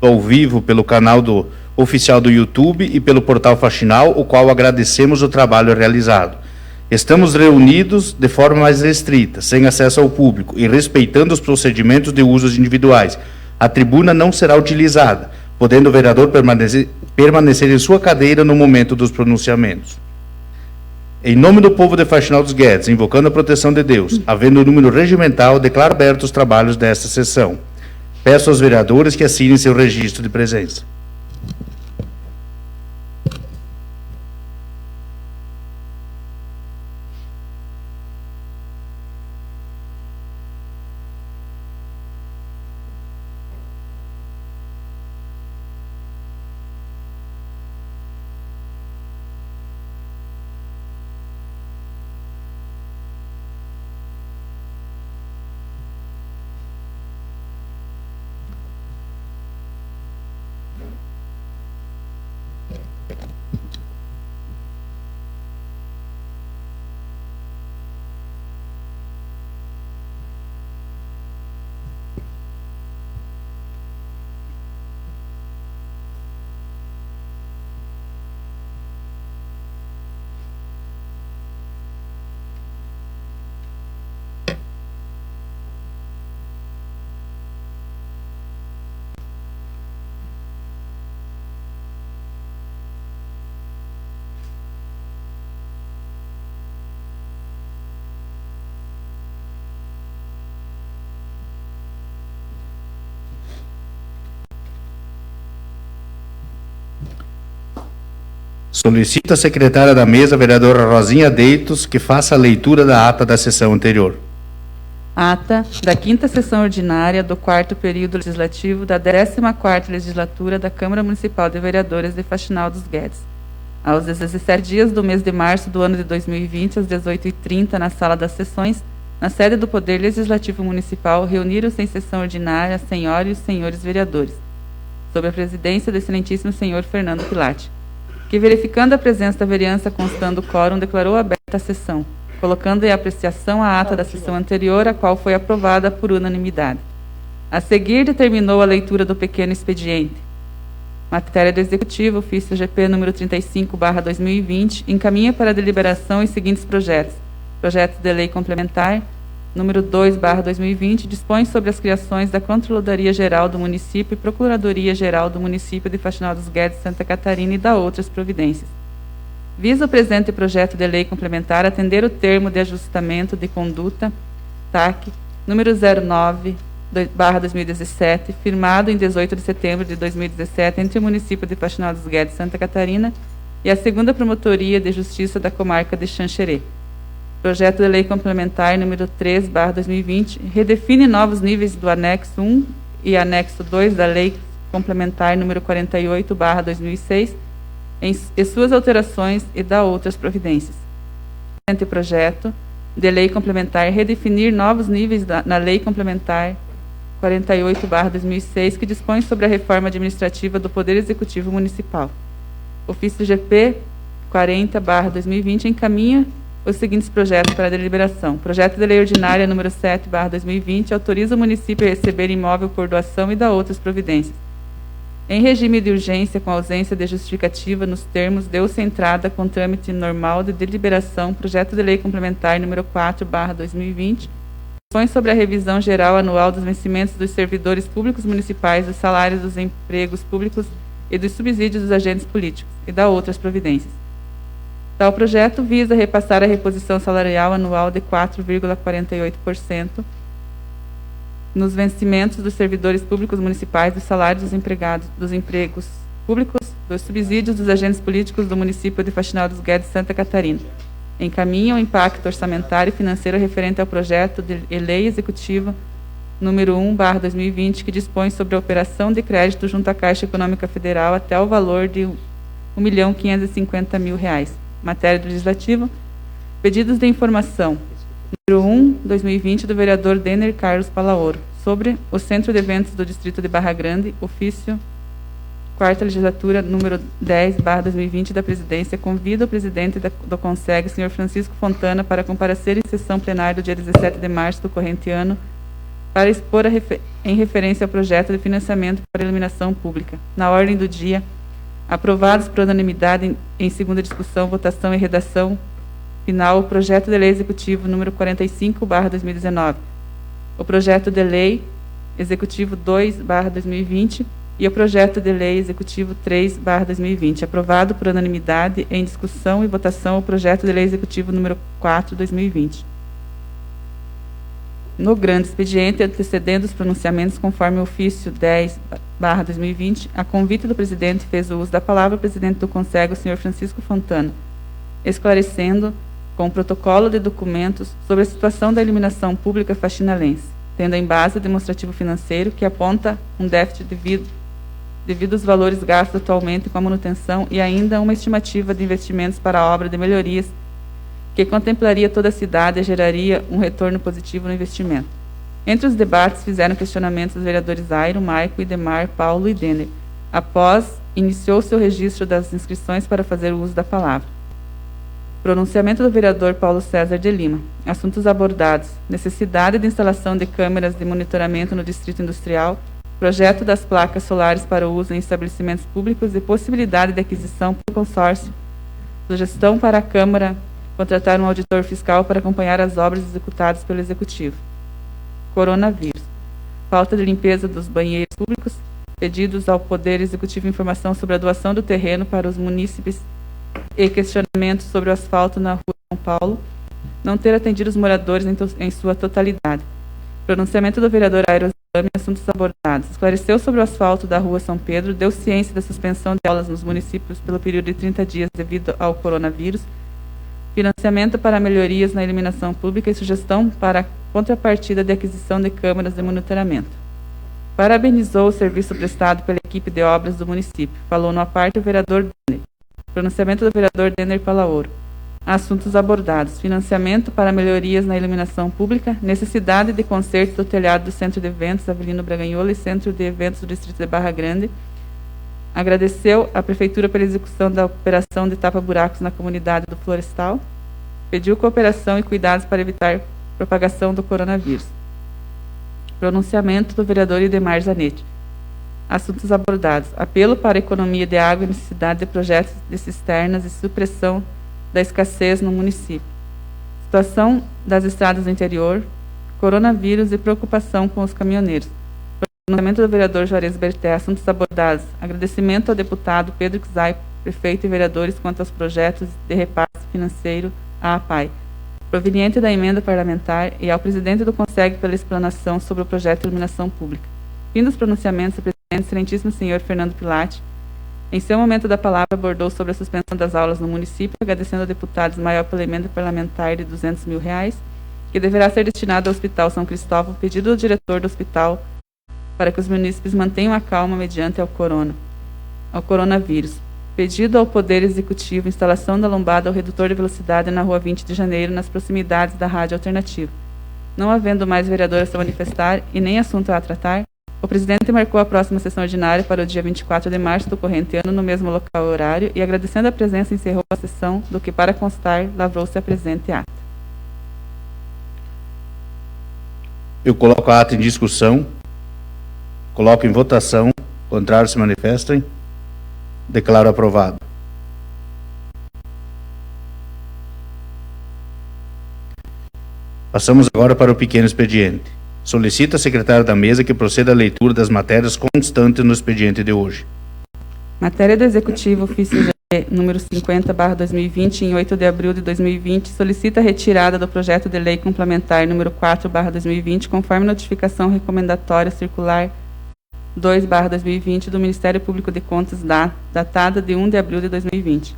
ao vivo pelo canal oficial do YouTube e pelo portal Faxinal, o qual agradecemos o trabalho realizado. Estamos reunidos de forma mais restrita, sem acesso ao público e respeitando os procedimentos de usos individuais. A tribuna não será utilizada, podendo o vereador permanecer em sua cadeira no momento dos pronunciamentos. Em nome do povo de Faxinal dos Guedes, invocando a proteção de Deus, havendo o número regimental, declaro abertos os trabalhos desta sessão. Peço aos vereadores que assinem seu registro de presença. Solicito à secretária da mesa, vereadora Rosinha Deitos, que faça a leitura da ata da sessão anterior. Ata da 5ª sessão ordinária do 4º período legislativo da 14ª legislatura da Câmara Municipal de Vereadores de Faxinal dos Guedes. Aos 17 dias do mês de março do ano de 2020, às 18h30, na sala das sessões, na sede do Poder Legislativo Municipal, reuniram-se em sessão ordinária as senhoras e os senhores vereadores, sob a presidência do excelentíssimo senhor Fernando Pilate, que, verificando a presença da vereança constando o quórum, declarou aberta a sessão, colocando em apreciação a ata da sessão anterior, a qual foi aprovada por unanimidade. A seguir, determinou a leitura do pequeno expediente. Matéria do Executivo, ofício GP número 35/2020, encaminha para deliberação os seguintes projetos. Projeto de lei complementar, número 2/2020, dispõe sobre as criações da Controladoria Geral do Município e Procuradoria Geral do Município de Faxinal dos Guedes, Santa Catarina e da outras providências. Visa o presente projeto de lei complementar atender o termo de ajustamento de conduta, TAC, número 09/2017, firmado em 18 de setembro de 2017 entre o município de Faxinal dos Guedes, Santa Catarina, e a 2ª Promotoria de Justiça da Comarca de Xanxerê. Projeto de lei complementar número 3/2020 redefine novos níveis do anexo 1 e anexo 2 da lei complementar número 48/2006 e suas alterações e da outras providências. Presente projeto de lei complementar redefinir novos níveis na lei complementar 48/2006 que dispõe sobre a reforma administrativa do Poder Executivo Municipal. Ofício GP 40/2020 encaminha os seguintes projetos para deliberação. Projeto de lei ordinária número 7/2020 autoriza o município a receber imóvel por doação e da outras providências. Em regime de urgência, com ausência de justificativa nos termos, deu-se entrada com trâmite normal de deliberação, projeto de lei complementar número 4/2020, dispõe sobre a revisão geral anual dos vencimentos dos servidores públicos municipais, dos salários dos empregos públicos e dos subsídios dos agentes políticos, e da outras providências. Tal projeto visa repassar a reposição salarial anual de 4,48% nos vencimentos dos servidores públicos municipais, dos salários dos empregados, dos empregos públicos, dos subsídios dos agentes políticos do município de Faxinal dos Guedes, Santa Catarina. Encaminha o impacto orçamentário e financeiro referente ao projeto de lei executiva número 1/2020, que dispõe sobre a operação de crédito junto à Caixa Econômica Federal até o valor de R$ 1.550.000. Matéria do Legislativo. Pedidos de informação. Número 1/2020, do vereador Denner Carlos Palaoro, sobre o Centro de Eventos do Distrito de Barra Grande, ofício 4ª Legislatura, número 10/2020 da Presidência, convida o presidente do CONSEG, senhor Francisco Fontana, para comparecer em sessão plenária do dia 17 de março do corrente ano, para expor em referência ao projeto de financiamento para iluminação pública. Na ordem do dia, aprovados por unanimidade em segunda discussão, votação e redação final, o projeto de lei executivo número 45/2019, o projeto de lei executivo 2/2020 e o projeto de lei executivo 3/2020, aprovado por unanimidade em discussão e votação o projeto de lei executivo número 4/2020. No grande expediente, antecedendo os pronunciamentos conforme o ofício 10/2020, a convite do presidente fez o uso da palavra o presidente do Conselho, o senhor Francisco Fontana, esclarecendo com o protocolo de documentos sobre a situação da iluminação pública faxinalense, tendo em base o demonstrativo financeiro que aponta um déficit devido aos valores gastos atualmente com a manutenção e ainda uma estimativa de investimentos para a obra de melhorias que contemplaria toda a cidade e geraria um retorno positivo no investimento. Entre os debates, fizeram questionamentos os vereadores Airo, Maico, Idemar, Paulo e Denner. Após, iniciou-se o registro das inscrições para fazer o uso da palavra. Pronunciamento do vereador Paulo César de Lima. Assuntos abordados: necessidade de instalação de câmeras de monitoramento no Distrito Industrial, projeto das placas solares para o uso em estabelecimentos públicos e possibilidade de aquisição por consórcio, sugestão para a Câmara contratar um auditor fiscal para acompanhar as obras executadas pelo Executivo. Coronavírus. Falta de limpeza dos banheiros públicos, pedidos ao Poder Executivo informação sobre a doação do terreno para os munícipes e questionamentos sobre o asfalto na rua São Paulo, não ter atendido os moradores em sua totalidade. Pronunciamento do vereador Airo Zame, assuntos abordados. Esclareceu sobre o asfalto da rua São Pedro, deu ciência da suspensão de aulas nos municípios pelo período de 30 dias devido ao coronavírus, financiamento para melhorias na iluminação pública e sugestão para contrapartida de aquisição de câmeras de monitoramento. Parabenizou o serviço prestado pela equipe de obras do município. Falou no aparte o vereador Denner. Pronunciamento do vereador Denner Palaoro. Assuntos abordados: financiamento para melhorias na iluminação pública, necessidade de conserto do telhado do Centro de Eventos Avelino Braganhola e Centro de Eventos do Distrito de Barra Grande. Agradeceu à Prefeitura pela execução da operação de tapa-buracos na comunidade do Florestal. Pediu cooperação e cuidados para evitar propagação do coronavírus. Pronunciamento do vereador Idemar Zanetti. Assuntos abordados: apelo para a economia de água e necessidade de projetos de cisternas e supressão da escassez no município. Situação das estradas do interior, coronavírus e preocupação com os caminhoneiros. Pronunciamento do vereador Juarez Berté. Assuntos abordados: agradecimento ao deputado Pedro Czai, prefeito e vereadores quanto aos projetos de repasse financeiro à APAI, proveniente da emenda parlamentar, e ao presidente do Conselho pela explanação sobre o projeto de iluminação pública. Fim dos pronunciamentos, o presidente, excelentíssimo senhor Fernando Pilati, em seu momento da palavra, abordou sobre a suspensão das aulas no município, agradecendo ao deputado Ismael pela emenda parlamentar de R$200 mil, que deverá ser destinada ao Hospital São Cristóvão, pedido do diretor do hospital para que os munícipes mantenham a calma mediante ao coronavírus. Pedido ao Poder Executivo instalação da lombada ao redutor de velocidade na Rua 20 de Janeiro, nas proximidades da Rádio Alternativa. Não havendo mais vereador a se manifestar e nem assunto a tratar, o presidente marcou a próxima sessão ordinária para o dia 24 de março do corrente ano, no mesmo local e horário, e agradecendo a presença, encerrou a sessão, do que, para constar, lavrou-se a presente ata. Eu coloco a ata em discussão. Coloco em votação. Contrários se manifestem. Declaro aprovado. Passamos agora para o pequeno expediente. Solicita a secretária da mesa que proceda à leitura das matérias constantes no expediente de hoje. Matéria do Executivo, ofício GE, número 50/2020, em 8 de abril de 2020, solicita a retirada do projeto de lei complementar número 4/2020, conforme notificação recomendatória circular 2/2020 do Ministério Público de Contas, datada de 1 de abril de 2020.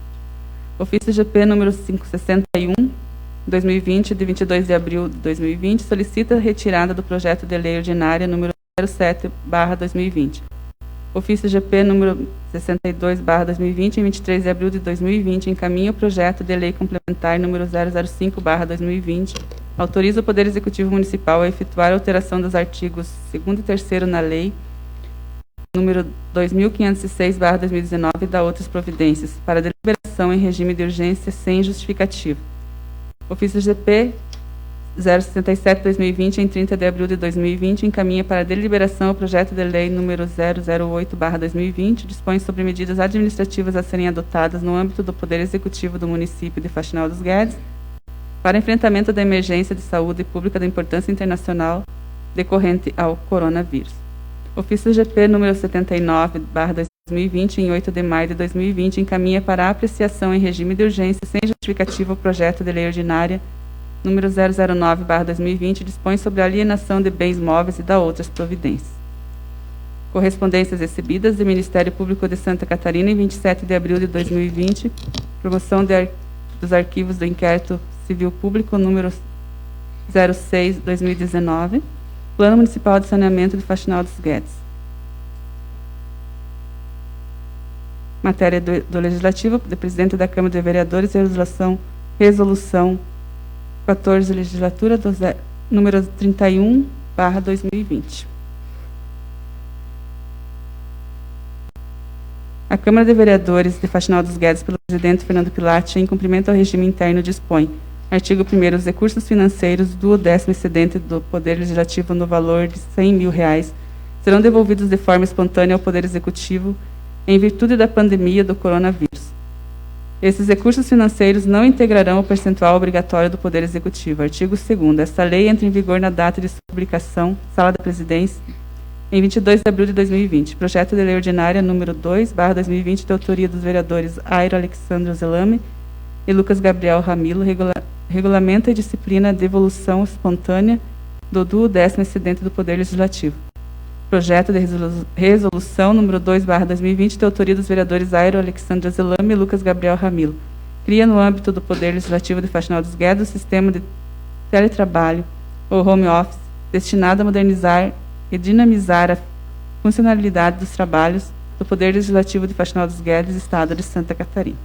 Ofício GP número 561, 2020, de 22 de abril de 2020, solicita a retirada do projeto de lei ordinária número 07/2020. Ofício GP número 62/2020, em 23 de abril de 2020, encaminha o projeto de lei complementar número 005/2020, autoriza o Poder Executivo Municipal a efetuar a alteração dos artigos 2º e 3º na lei número 2506/2019 e da outras providências, para deliberação em regime de urgência sem justificativa. Ofício GP 067/2020, em 30 de abril de 2020, encaminha para deliberação o projeto de lei número 008/2020, dispõe sobre medidas administrativas a serem adotadas no âmbito do Poder Executivo do município de Faxinal dos Guedes para enfrentamento da emergência de saúde pública de importância internacional decorrente ao coronavírus. Ofício GP número 79/2020, em 8 de maio de 2020, encaminha para apreciação em regime de urgência sem justificativa o projeto de lei ordinária número 009/2020, dispõe sobre a alienação de bens móveis e da outras providências. Correspondências recebidas do Ministério Público de Santa Catarina em 27 de abril de 2020, promoção dos arquivos do Inquérito Civil Público número 06/2019, Plano Municipal de Saneamento de Faxinal dos Guedes. Matéria do Legislativo, do Presidente da Câmara de Vereadores, resolução 14, legislatura número 31/2020. A Câmara de Vereadores de Faxinal dos Guedes, pelo presidente Fernando Pilatti, em cumprimento ao regime interno, dispõe: artigo 1º, os recursos financeiros do 10º excedente do Poder Legislativo no valor de R$100 mil serão devolvidos de forma espontânea ao Poder Executivo em virtude da pandemia do coronavírus. Esses recursos financeiros não integrarão o percentual obrigatório do Poder Executivo. Artigo 2º. Esta lei entra em vigor na data de sua publicação, Sala da Presidência, em 22 de abril de 2020. Projeto de lei ordinária número 2/2020, de autoria dos vereadores Airo Alexandre Zelame e Lucas Gabriel Ramilo, regulamenta e disciplina a devolução espontânea do 10º excedente do Poder Legislativo. Projeto de resolução número 2/2020, de autoria dos vereadores Airo Alexandre Zelame e Lucas Gabriel Ramilo. Cria no âmbito do Poder Legislativo de Faxinal dos Guedes o sistema de teletrabalho ou home office destinado a modernizar e dinamizar a funcionalidade dos trabalhos do Poder Legislativo de Faxinal dos Guedes, Estado de Santa Catarina.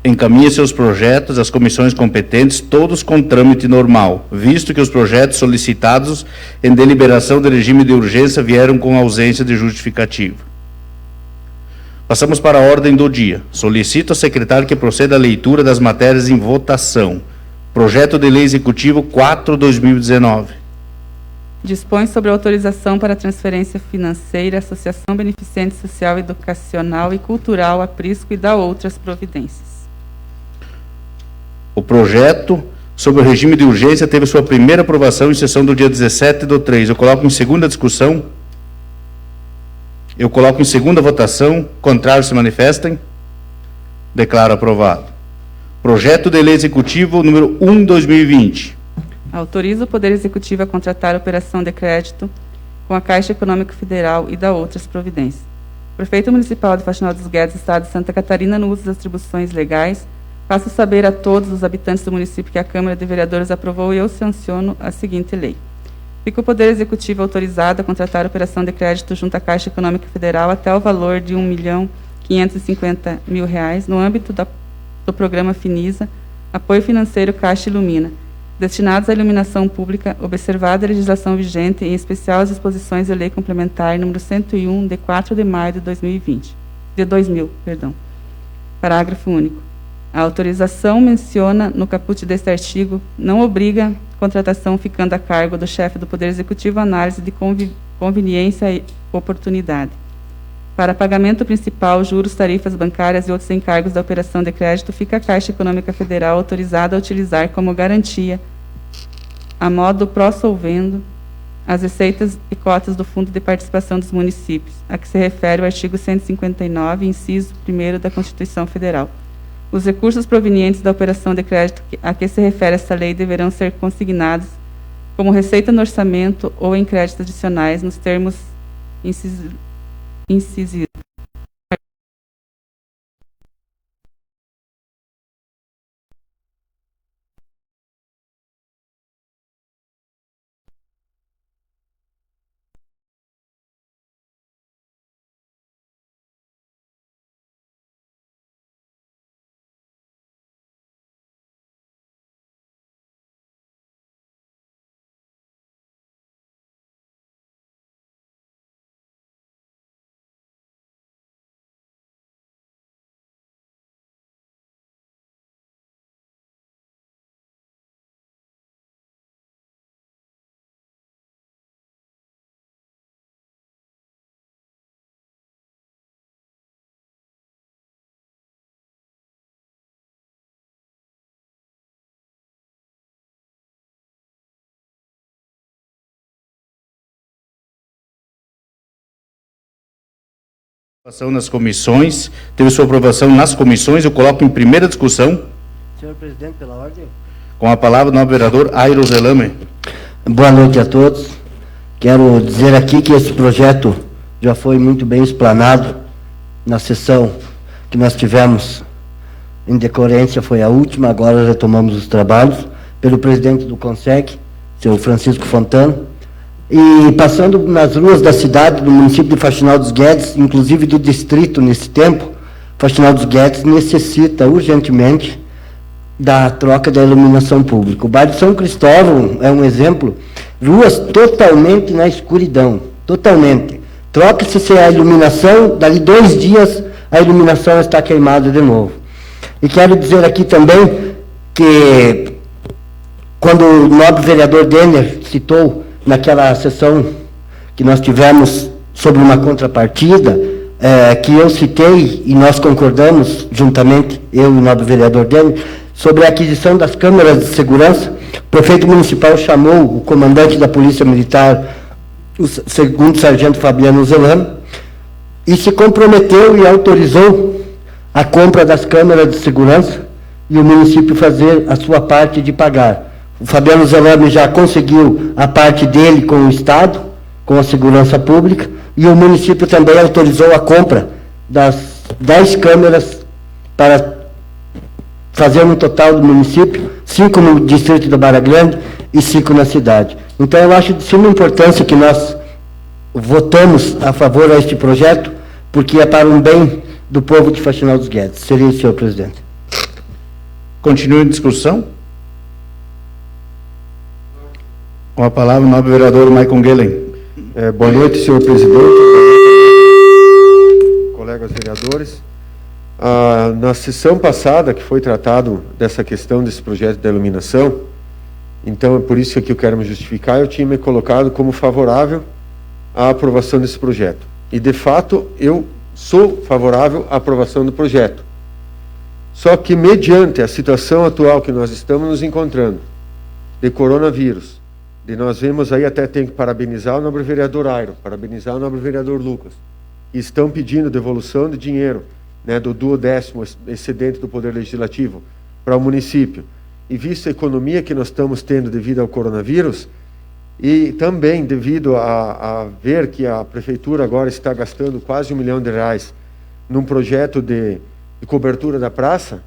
Encaminhe seus projetos às comissões competentes, todos com trâmite normal, visto que os projetos solicitados em deliberação de regime de urgência vieram com ausência de justificativa. Passamos para a ordem do dia. Solicito ao secretário que proceda à leitura das matérias em votação. Projeto de Lei Executivo 4/2019. Dispõe sobre a autorização para transferência financeira, Associação Beneficente Social, Educacional e Cultural, Aprisco, e da outras providências. O projeto sobre o regime de urgência teve sua primeira aprovação em sessão do dia 17/3. Eu coloco em segunda discussão. Eu coloco em segunda votação. Contrários se manifestem. Declaro aprovado. Projeto de Lei Executivo número 1/2020. Autoriza o Poder Executivo a contratar operação de crédito com a Caixa Econômica Federal e da outras providências. O Prefeito Municipal de Faxinal dos Guedes, Estado de Santa Catarina, no uso das atribuições legais, faço saber a todos os habitantes do município que a Câmara de Vereadores aprovou e eu sanciono a seguinte lei. Fica o Poder Executivo autorizado a contratar operação de crédito junto à Caixa Econômica Federal até o valor de R$1.550.000 no âmbito do programa Finisa, Apoio Financeiro Caixa Ilumina, destinados à iluminação pública, observada a legislação vigente, em especial as disposições da Lei Complementar número 101, de 4 de maio de 2000. Parágrafo único. A autorização menciona no caput deste artigo não obriga contratação, ficando a cargo do chefe do Poder Executivo a análise de conveniência e oportunidade. Para pagamento principal, juros, tarifas bancárias e outros encargos da operação de crédito, fica a Caixa Econômica Federal autorizada a utilizar como garantia, a modo pró-solvendo, as receitas e cotas do Fundo de Participação dos Municípios, a que se refere o artigo 159, inciso 1º da Constituição Federal. Os recursos provenientes da operação de crédito a que se refere esta lei deverão ser consignados como receita no orçamento ou em créditos adicionais nos termos incisivos Aprovação nas comissões. Teve sua aprovação nas comissões. Eu coloco em primeira discussão. Senhor presidente, pela ordem. Com a palavra o nobre vereador Airo Zelame. Boa noite a todos. Quero dizer aqui que esse projeto já foi muito bem explanado na sessão que nós tivemos em decorrência, foi a última, agora retomamos os trabalhos, pelo presidente do CONSEC, seu Francisco Fontana, e passando nas ruas da cidade, do município de Faxinal dos Guedes, inclusive do distrito nesse tempo, Faxinal dos Guedes necessita urgentemente da troca da iluminação pública. O bairro de São Cristóvão é um exemplo, ruas totalmente na escuridão, totalmente. Troca-se a iluminação, dali 2 dias a iluminação está queimada de novo. E quero dizer aqui também que, quando o nobre vereador Denner citou naquela sessão que nós tivemos sobre uma contrapartida, que eu citei e nós concordamos juntamente, eu e o nobre vereador Denner, sobre a aquisição das câmeras de segurança, o prefeito municipal chamou o comandante da Polícia Militar, o segundo sargento Fabiano Zelano, e se comprometeu e autorizou a compra das câmeras de segurança e o município fazer a sua parte de pagar. O Fabiano Zelano já conseguiu a parte dele com o Estado, com a segurança pública, e o município também autorizou a compra das 10 câmeras para fazer um total do município, 5 no distrito da Barra Grande e 5 na cidade. Então, eu acho de suma importância que nós votamos a favor a este projeto, porque é para um bem do povo de Faxinal dos Guedes. Seria isso, senhor presidente. Continue em discussão. Com a palavra o nobre vereador Maicon Guelen. Boa noite, senhor presidente, colegas vereadores. Na sessão passada, que foi tratado dessa questão desse projeto da iluminação, então é por isso que eu quero me justificar, eu tinha me colocado como favorável à aprovação desse projeto. E, de fato, eu sou favorável à aprovação do projeto. Só que, mediante a situação atual que nós estamos nos encontrando, de coronavírus, e nós vemos aí, até tenho que parabenizar o nobre vereador Airo, parabenizar o nobre vereador Lucas, que estão pedindo devolução de dinheiro, né, do 12º excedente do Poder Legislativo para o município. E visto a economia que nós estamos tendo devido ao coronavírus, e também devido a ver que a Prefeitura agora está gastando quase R$1 milhão num projeto de cobertura da praça,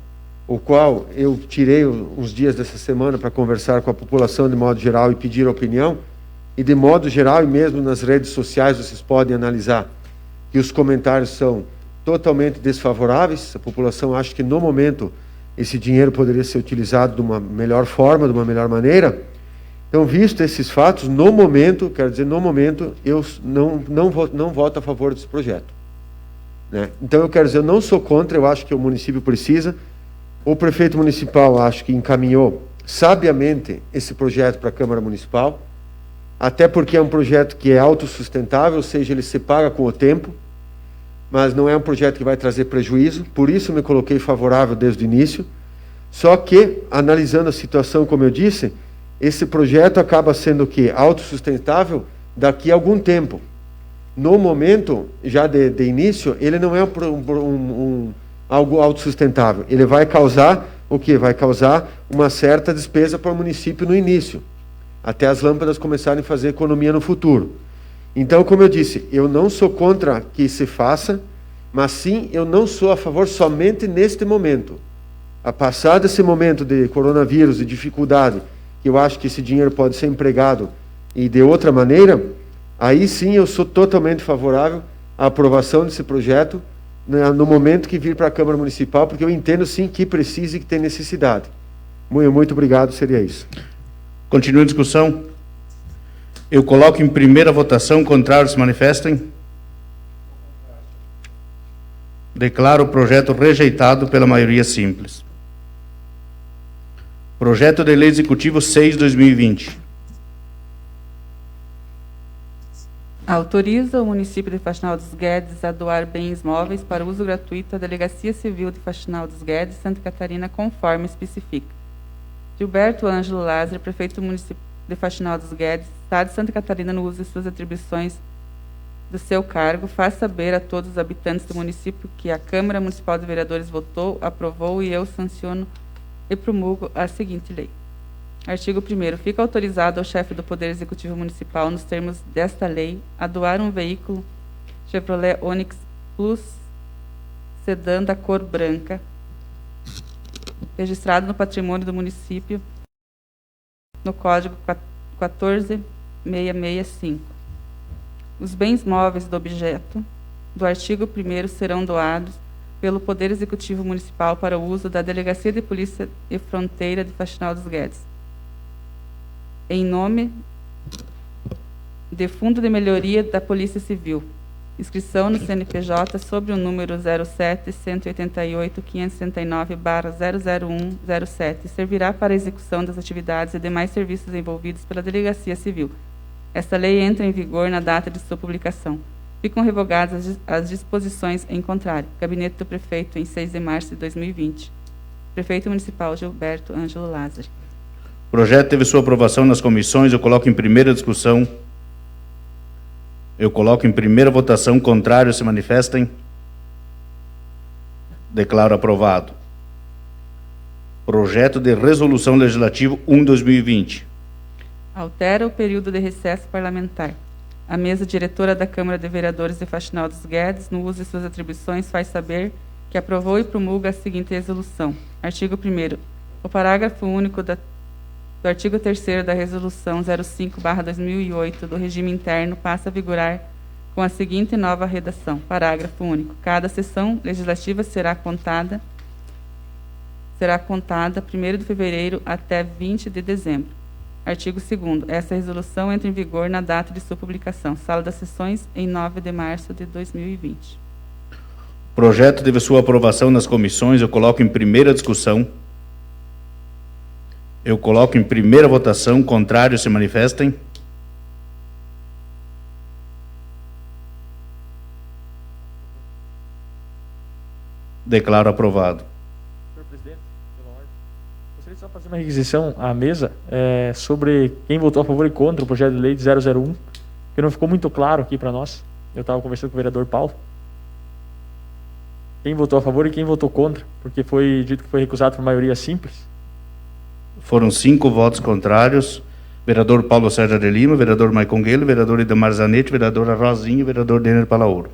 o qual eu tirei uns dias dessa semana para conversar com a população de modo geral e pedir opinião, e de modo geral e mesmo nas redes sociais vocês podem analisar que os comentários são totalmente desfavoráveis. A população acha que no momento esse dinheiro poderia ser utilizado de uma melhor forma, de uma melhor maneira. Então, visto esses fatos, no momento, quero dizer, no momento, eu não voto a favor desse projeto, né? Então, eu quero dizer, eu não sou contra, eu acho que o município precisa. O prefeito municipal, acho que encaminhou sabiamente esse projeto para a Câmara Municipal, até porque é um projeto que é autossustentável, ou seja, ele se paga com o tempo, mas não é um projeto que vai trazer prejuízo, por isso me coloquei favorável desde o início. Só que, analisando a situação, como eu disse, esse projeto acaba sendo o quê? Autossustentável daqui a algum tempo. No momento, já de início, ele não é algo autossustentável. Ele vai causar o quê? Vai causar uma certa despesa para o município no início, até as lâmpadas começarem a fazer economia no futuro. Então, como eu disse, eu não sou contra que se faça, mas sim, eu não sou a favor somente neste momento. A passar desse momento de coronavírus e dificuldade, que eu acho que esse dinheiro pode ser empregado e de outra maneira, aí sim eu sou totalmente favorável à aprovação desse projeto no momento que vir para a Câmara Municipal, porque eu entendo sim que precisa e que tem necessidade. Muito obrigado, seria isso. Continua a discussão. Eu coloco em primeira votação, contrários se manifestem. Declaro o projeto rejeitado pela maioria simples. Projeto de Lei Executivo 6/2020. Autoriza o município de Faxinal dos Guedes a doar bens móveis para uso gratuito à Delegacia Civil de Faxinal dos Guedes, Santa Catarina, conforme especifica. Gilberto Ângelo Lázaro, prefeito do município de Faxinal dos Guedes, Estado de Santa Catarina, no uso de suas atribuições do seu cargo, faz saber a todos os habitantes do município que a Câmara Municipal de Vereadores votou, aprovou e eu sanciono e promulgo a seguinte lei. Artigo 1º. Fica autorizado ao chefe do Poder Executivo Municipal, nos termos desta lei, a doar um veículo Chevrolet Onix Plus sedã da cor branca, registrado no patrimônio do município, no código 14665. Os bens móveis do objeto do artigo 1º serão doados pelo Poder Executivo Municipal para o uso da Delegacia de Polícia e Fronteira de Faxinal dos Guedes, em nome de Fundo de Melhoria da Polícia Civil. Inscrição no CNPJ sobre o número 07-188-569/00107. Servirá para a execução das atividades e demais serviços envolvidos pela Delegacia Civil. Esta lei entra em vigor na data de sua publicação. Ficam revogadas as disposições em contrário. Gabinete do Prefeito, em 6 de março de 2020. Prefeito Municipal Gilberto Ângelo Lázari. O projeto teve sua aprovação nas comissões. Eu coloco em primeira discussão. Eu coloco em primeira votação. Contrário, se manifestem. Declaro aprovado. Projeto de Resolução Legislativo 1/2020. Altera o período de recesso parlamentar. A mesa diretora da Câmara de Vereadores de Faxinal dos Guedes, no uso de suas atribuições, faz saber que aprovou e promulga a seguinte resolução. Artigo 1º. O parágrafo único do artigo 3º da Resolução 05/2008 do Regime Interno passa a vigorar com a seguinte nova redação. Parágrafo único. Cada sessão legislativa será contada 1º de fevereiro até 20 de dezembro. Artigo 2º. Essa resolução entra em vigor na data de sua publicação. Sala das Sessões, em 9 de março de 2020. O projeto teve sua aprovação nas comissões. Eu coloco em primeira discussão. Eu coloco em primeira votação. Contrário, se manifestem. Declaro aprovado. Senhor presidente, pela ordem, gostaria de só fazer uma requisição à mesa sobre quem votou a favor e contra o projeto de lei de 001, que não ficou muito claro aqui para nós. Eu estava conversando com o vereador Paulo. Quem votou a favor e quem votou contra, porque foi dito que foi recusado por maioria simples. Foram 5 votos contrários. Vereador Paulo Sérgio de Lima, vereador Maicon Guelo, vereador Idemar Zanetti, vereadora Rosinha e vereador Denner Palaoro.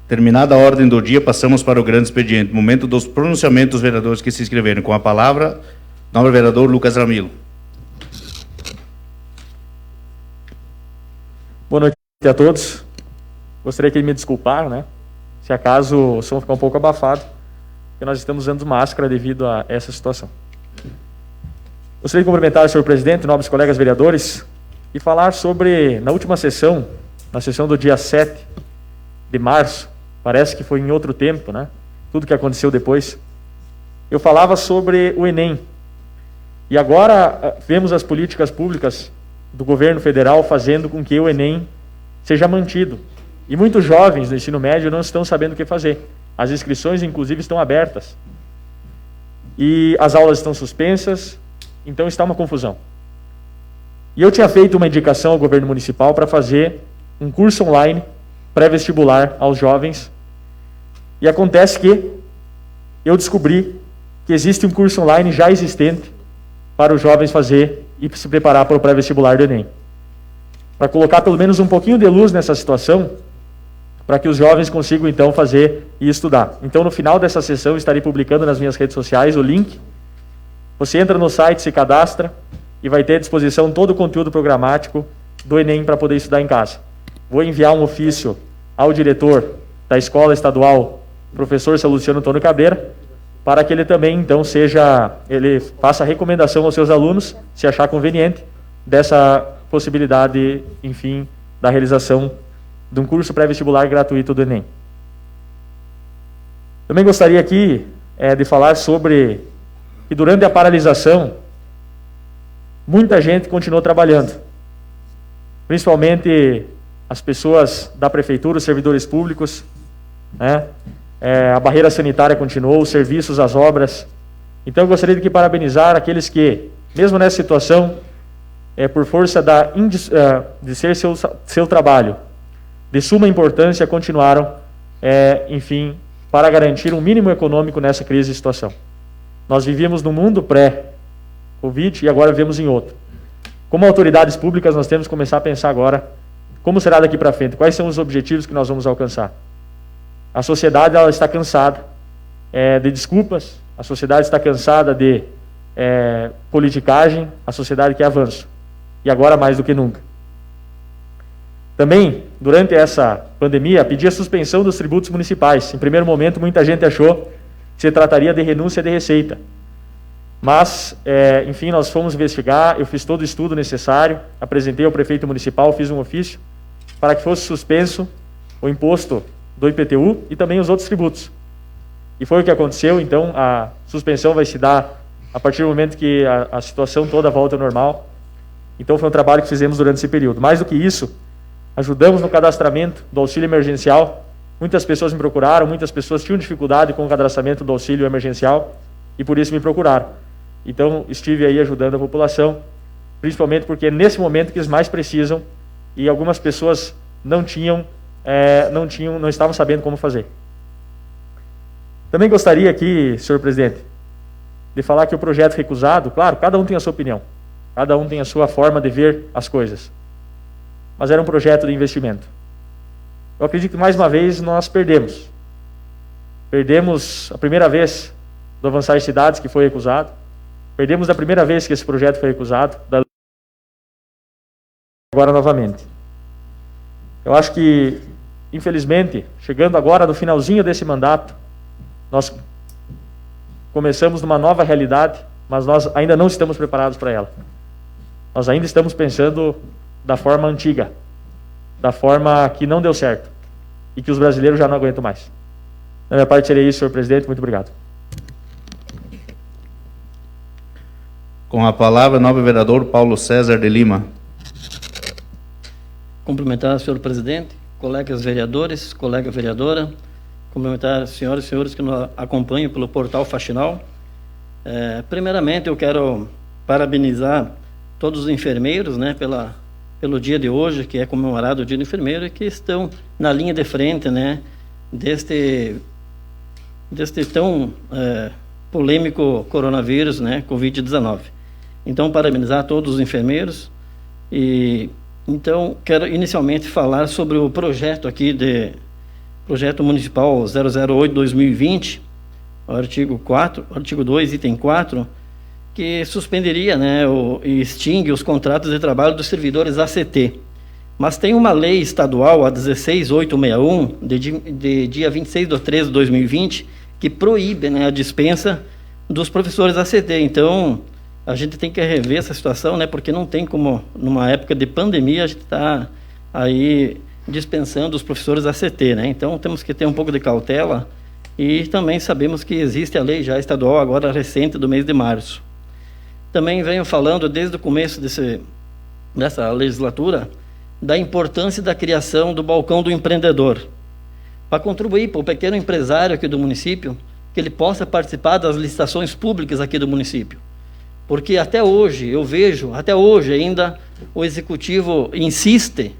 Terminada a ordem do dia, passamos para o grande expediente. Momento dos pronunciamentos dos vereadores que se inscreveram. Com a palavra, nobre vereador Lucas Ramilo. Boa noite a todos. Gostaria que ele me desculpar, né? Se acaso o som ficar um pouco abafado, porque nós estamos usando máscara devido a essa situação. Gostaria de cumprimentar o senhor presidente, nobres colegas vereadores, e falar sobre, na última sessão, na sessão do dia 7 de março, parece que foi em outro tempo, né? Tudo que aconteceu depois. Eu falava sobre o Enem. E agora vemos as políticas públicas do governo federal fazendo com que o Enem seja mantido. E muitos jovens do ensino médio não estão sabendo o que fazer. As inscrições, inclusive, estão abertas. E as aulas estão suspensas, então está uma confusão. E eu tinha feito uma indicação ao governo municipal para fazer um curso online pré-vestibular aos jovens. E acontece que eu descobri que existe um curso online já existente para os jovens fazer e se preparar para o pré-vestibular do Enem. Para colocar pelo menos um pouquinho de luz nessa situação, para que os jovens consigam então fazer e estudar. Então no final dessa sessão eu estarei publicando nas minhas redes sociais o link. Você entra no site, se cadastra e vai ter à disposição todo o conteúdo programático do Enem para poder estudar em casa. Vou enviar um ofício ao diretor da Escola Estadual, professor Luciano Antônio Cabreira, para que ele também, então, ele faça a recomendação aos seus alunos, se achar conveniente, dessa possibilidade, enfim, da realização de um curso pré-vestibular gratuito do Enem. Também gostaria aqui de falar sobre que durante a paralisação, muita gente continuou trabalhando, principalmente as pessoas da prefeitura, os servidores públicos, né? A barreira sanitária continuou, os serviços, as obras. Então eu gostaria de parabenizar aqueles que, mesmo nessa situação, por força de ser seu trabalho de suma importância, continuaram, enfim, para garantir um mínimo econômico nessa crise e situação. Nós vivíamos num mundo pré-Covid e agora vivemos em outro. Como autoridades públicas, nós temos que começar a pensar agora como será daqui para frente, quais são os objetivos que nós vamos alcançar. A sociedade ela está cansada de desculpas, a sociedade está cansada de politicagem, a sociedade quer avanço. E agora mais do que nunca. Também, durante essa pandemia, pedi a suspensão dos tributos municipais. Em primeiro momento, muita gente achou que se trataria de renúncia de receita. Mas, enfim, nós fomos investigar, eu fiz todo o estudo necessário, apresentei ao prefeito municipal, fiz um ofício para que fosse suspenso o imposto do IPTU e também os outros tributos. E foi o que aconteceu, então a suspensão vai se dar a partir do momento que a situação toda volta ao normal. Então foi um trabalho que fizemos durante esse período. Mais do que isso, ajudamos no cadastramento do auxílio emergencial. Muitas pessoas me procuraram, muitas pessoas tinham dificuldade com o cadastramento do auxílio emergencial e por isso me procuraram. Então estive aí ajudando a população, principalmente porque é nesse momento que eles mais precisam e algumas pessoas não estavam sabendo como fazer. Também gostaria aqui, senhor presidente, de falar que o projeto recusado, claro, cada um tem a sua opinião, cada um tem a sua forma de ver as coisas, mas era um projeto de investimento. Eu acredito que mais uma vez nós perdemos. Perdemos a primeira vez do Avançar Cidades, que foi recusado, perdemos da primeira vez que esse projeto foi recusado, agora novamente. Eu acho que, infelizmente, chegando agora no finalzinho desse mandato, nós começamos numa nova realidade, mas nós ainda não estamos preparados para ela. Nós ainda estamos pensando da forma antiga, da forma que não deu certo e que os brasileiros já não aguentam mais. Da minha parte seria isso, senhor presidente. Muito obrigado. Com a palavra, nobre vereador Paulo César de Lima. Cumprimentar o senhor presidente, colegas vereadores, colega vereadora, cumprimentar as senhoras e senhores que nos acompanham pelo portal Faxinal. Primeiramente, eu quero parabenizar todos os enfermeiros, né, pelo dia de hoje, que é comemorado o Dia do Enfermeiro, e que estão na linha de frente, né, deste tão polêmico coronavírus, né, Covid-19. Então, parabenizar todos os enfermeiros. E então quero inicialmente falar sobre o projeto aqui projeto municipal 008/2020, artigo 2, item 4, que suspenderia, né, e extingue os contratos de trabalho dos servidores ACT. Mas tem uma lei estadual, a 16861, de dia 26/3/2020, que proíbe, né, a dispensa dos professores ACT. Então, a gente tem que rever essa situação, né, porque não tem como, numa época de pandemia, a gente está aí dispensando os professores ACT, né? Então, temos que ter um pouco de cautela e também sabemos que existe a lei já estadual, agora recente, do mês de março. Também venho falando, desde o começo dessa legislatura, da importância da criação do balcão do empreendedor, para contribuir para o pequeno empresário aqui do município, que ele possa participar das licitações públicas aqui do município. Porque até hoje, eu vejo, até hoje ainda, o executivo insiste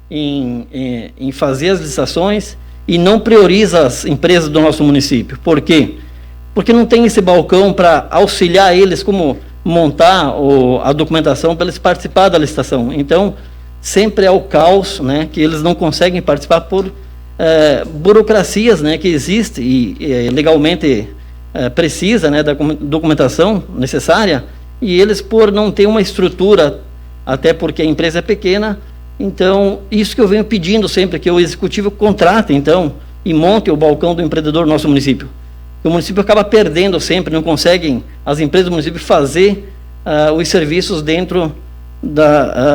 em fazer as licitações e não prioriza as empresas do nosso município. Por quê? Porque não tem esse balcão para auxiliar eles como montar a documentação para eles participar da licitação. Então, sempre é o caos, né, que eles não conseguem participar por burocracias, né, que existe e legalmente precisa, né, da documentação necessária, e eles, por não ter uma estrutura, até porque a empresa é pequena. Então, isso que eu venho pedindo sempre, que o executivo contrate, então, e monte o balcão do empreendedor no nosso município. O município acaba perdendo sempre, não conseguem as empresas do município fazer os serviços dentro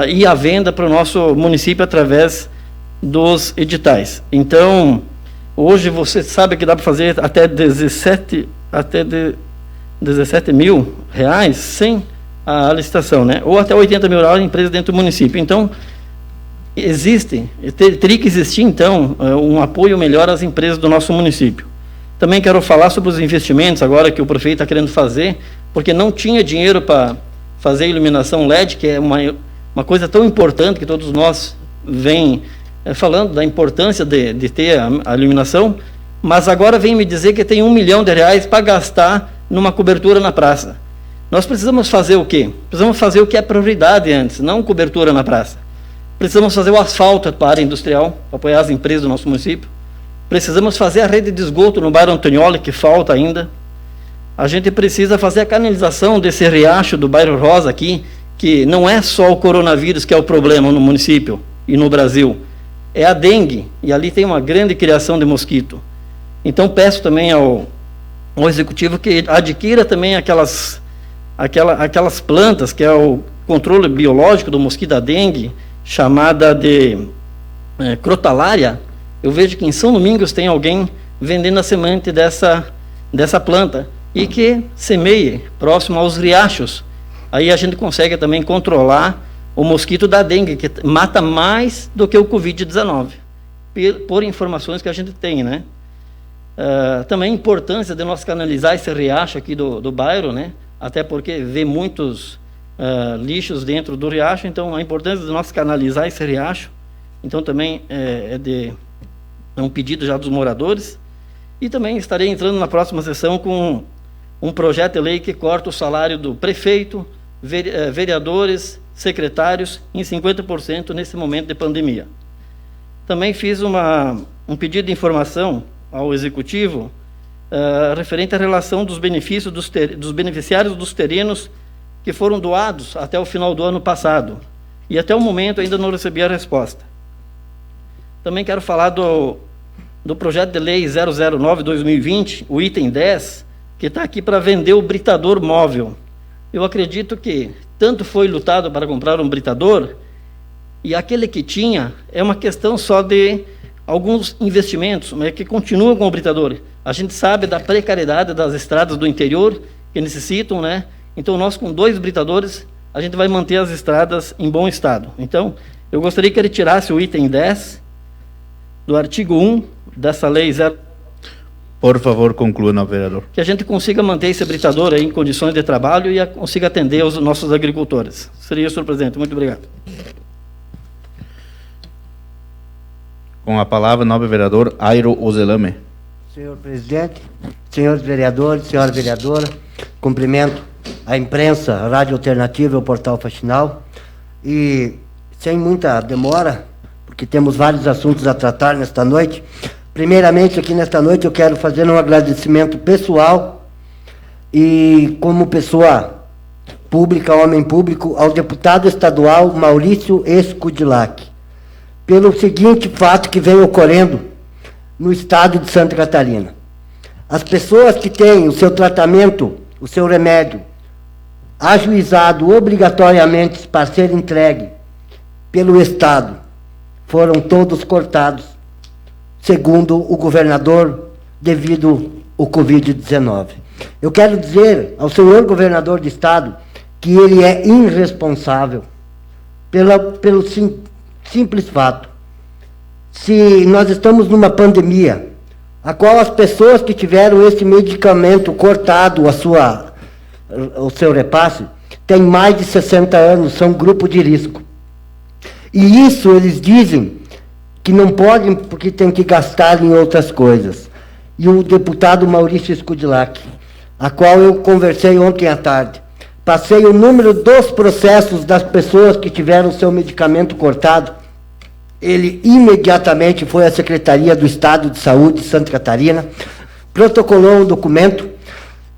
e a venda para o nosso município através dos editais. Então, hoje você sabe que dá para fazer até 17 mil reais sem a licitação, né? Ou até 80 mil reais em empresa dentro do município. Então, teria que existir, então, um apoio melhor às empresas do nosso município. Também quero falar sobre os investimentos agora que o prefeito está querendo fazer, porque não tinha dinheiro para fazer a iluminação LED, que é uma coisa tão importante que todos nós vem falando da importância de ter a iluminação, mas agora vem me dizer que tem R$1 milhão para gastar numa cobertura na praça. Nós precisamos fazer o quê? Precisamos fazer o que é prioridade antes, não cobertura na praça. Precisamos fazer o asfalto para a área industrial, para apoiar as empresas do nosso município. Precisamos fazer a rede de esgoto no bairro Antonioli, que falta ainda. A gente precisa fazer a canalização desse riacho do bairro Rosa aqui, que não é só o coronavírus que é o problema no município e no Brasil, é a dengue, e ali tem uma grande criação de mosquito. Então peço também ao executivo que adquira também aquelas plantas, que é o controle biológico do mosquito da dengue, chamada de crotalária. Eu vejo que em São Domingos tem alguém vendendo a semente dessa planta, e que semeie próximo aos riachos. Aí a gente consegue também controlar o mosquito da dengue, que mata mais do que o Covid-19, por informações que a gente tem, né? Também a importância de nós canalizar esse riacho aqui do bairro, né? Até porque vê muitos lixos dentro do riacho, então a importância de nós canalizar esse riacho, então também é um pedido já dos moradores. E também estarei entrando na próxima sessão com um projeto de lei que corta o salário do prefeito, vereadores, secretários em 50% nesse momento de pandemia. Também fiz um pedido de informação ao executivo referente à relação dos benefícios dos beneficiários dos terrenos que foram doados até o final do ano passado. E até o momento ainda não recebi a resposta. Também quero falar do projeto de lei 009/2020, o item 10, que está aqui para vender o britador móvel. Eu acredito que tanto foi lutado para comprar um britador, e aquele que tinha é uma questão só de alguns investimentos, mas que continuam com o britador. A gente sabe da precariedade das estradas do interior, que necessitam, né? Então, nós com 2 britadores, a gente vai manter as estradas em bom estado. Então, eu gostaria que ele tirasse o item 10 do artigo 1 dessa lei 0... Por favor, conclua, novo vereador. Que a gente consiga manter esse britador aí em condições de trabalho e consiga atender os nossos agricultores. Seria isso, senhor presidente. Muito obrigado. Com a palavra, novo vereador Airo Ozelame. Senhor presidente, senhores vereadores, senhora vereadora, cumprimento a imprensa, a Rádio Alternativa e o Portal Faxinal. E, sem muita demora, porque temos vários assuntos a tratar nesta noite, primeiramente, aqui nesta noite, eu quero fazer um agradecimento pessoal e, como pessoa pública, homem público, ao deputado estadual Maurício Escudilac, pelo seguinte fato que vem ocorrendo no estado de Santa Catarina. As pessoas que têm o seu tratamento, o seu remédio, ajuizado obrigatoriamente para ser entregue pelo estado, foram todos cortados, segundo o governador, devido ao Covid-19. Eu quero dizer ao senhor governador de estado que ele é irresponsável pelo simples fato. Se nós estamos numa pandemia, a qual as pessoas que tiveram esse medicamento cortado, o seu repasse, têm mais de 60 anos, são grupo de risco. E isso eles dizem que não podem porque tem que gastar em outras coisas. E o deputado Maurício Escudilac, a qual eu conversei ontem à tarde, passei o número dos processos das pessoas que tiveram seu medicamento cortado, ele imediatamente foi à Secretaria do Estado de Saúde de Santa Catarina, protocolou um documento,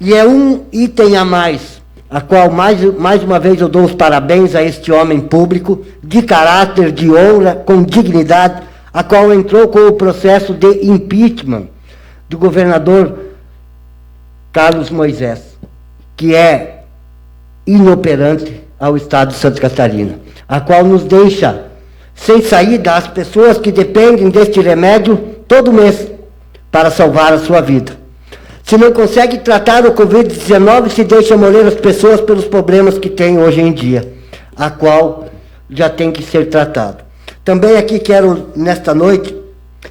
e é um item a mais, a qual mais uma vez eu dou os parabéns a este homem público, de caráter, de honra, com dignidade, a qual entrou com o processo de impeachment do governador Carlos Moisés, que é inoperante ao estado de Santa Catarina, a qual nos deixa sem saída as pessoas que dependem deste remédio todo mês para salvar a sua vida. Se não consegue tratar o Covid-19, se deixa morrer as pessoas pelos problemas que tem hoje em dia, a qual já tem que ser tratado. Também aqui quero, nesta noite,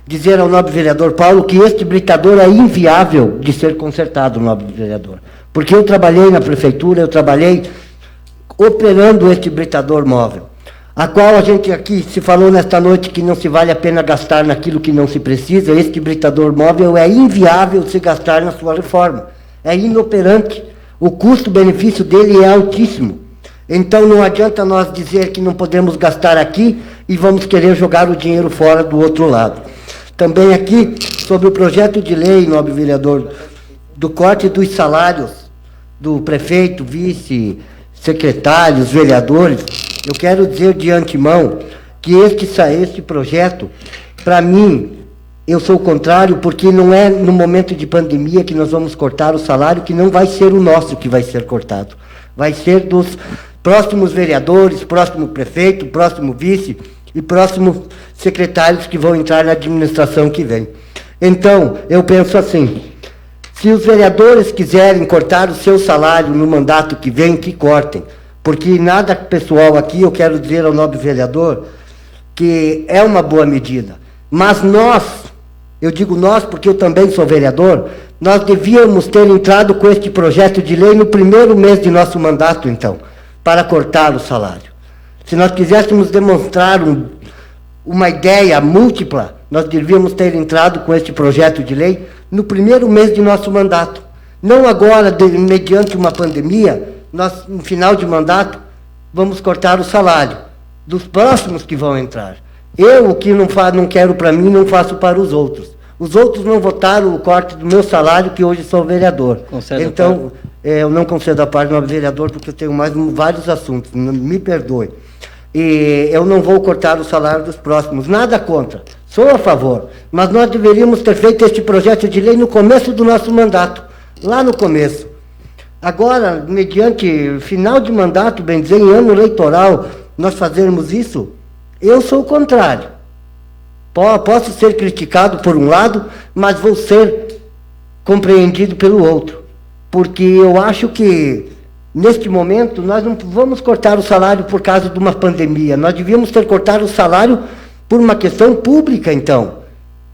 dizer ao nobre vereador Paulo que este britador é inviável de ser consertado, nobre vereador. Porque eu trabalhei na prefeitura, eu trabalhei operando este britador móvel. a qual a gente aqui se falou nesta noite que não se vale a pena gastar naquilo que não se precisa. Este britador móvel é inviável se gastar na sua reforma. É inoperante. O custo-benefício dele é altíssimo. Então não adianta nós dizer que não podemos gastar aqui e vamos querer jogar o dinheiro fora do outro lado. Também aqui, sobre o projeto de lei, nobre vereador, do corte dos salários do prefeito, vice, secretários, vereadores, eu quero dizer de antemão que este projeto, para mim, eu sou contrário, porque não é no momento de pandemia que nós vamos cortar o salário, que não vai ser o nosso que vai ser cortado. Vai ser dos próximos vereadores, próximo prefeito, próximo vice e próximos secretários que vão entrar na administração que vem. Então, eu penso assim, se os vereadores quiserem cortar o seu salário no mandato que vem, que cortem. Porque nada pessoal aqui, eu quero dizer ao nobre vereador que é uma boa medida. Mas nós, eu digo nós porque eu também sou vereador, nós devíamos ter entrado com este projeto de lei no primeiro mês de nosso mandato, então, para cortar o salário. Se nós quiséssemos demonstrar uma ideia múltipla, nós devíamos ter entrado com este projeto de lei no primeiro mês de nosso mandato. Não agora, mediante uma pandemia, nós, no final de mandato, vamos cortar o salário dos próximos que vão entrar. Eu, o que não quero para mim, não faço para os outros. Os outros não votaram o corte do meu salário, que hoje sou vereador. Concede então, eu não concedo a parte do vereador, porque eu tenho vários assuntos, me perdoe. E eu não vou cortar o salário dos próximos, nada contra, sou a favor. Mas nós deveríamos ter feito este projeto de lei no começo do nosso mandato, lá no começo. Agora, mediante final de mandato, bem dizer, em ano eleitoral, nós fazermos isso, eu sou o contrário. Posso ser criticado por um lado, mas vou ser compreendido pelo outro. Porque eu acho que, neste momento, nós não vamos cortar o salário por causa de uma pandemia. Nós devíamos ter cortado o salário por uma questão pública, então,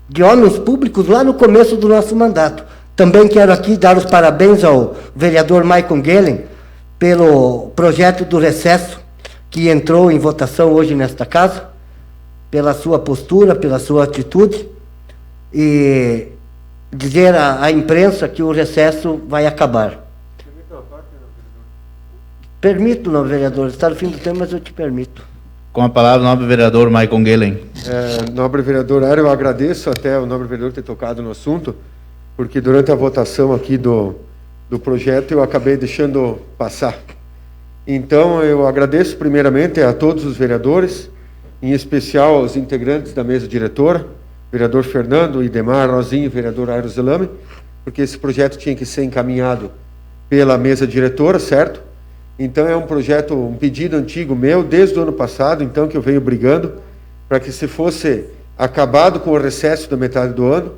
de homens públicos lá no começo do nosso mandato. Também quero aqui dar os parabéns ao vereador Maicon Gehlen pelo projeto do recesso que entrou em votação hoje nesta casa, pela sua postura, pela sua atitude, e dizer à imprensa que o recesso vai acabar. Permito, não, vereador, está no fim do tempo, mas eu te permito. Com a palavra, o nobre vereador Maicon Gehlen. Nobre vereador Aero, eu agradeço até o nobre vereador ter tocado no assunto, porque durante a votação aqui do projeto eu acabei deixando passar. Então, eu agradeço primeiramente a todos os vereadores, em especial aos integrantes da mesa diretora, vereador Fernando, Idemar, Rosinho e vereador Aero Zelame, porque esse projeto tinha que ser encaminhado pela mesa diretora, certo? Então, é um projeto, um pedido antigo meu, desde o ano passado, então, que eu venho brigando, para que se fosse acabado com o recesso da metade do ano,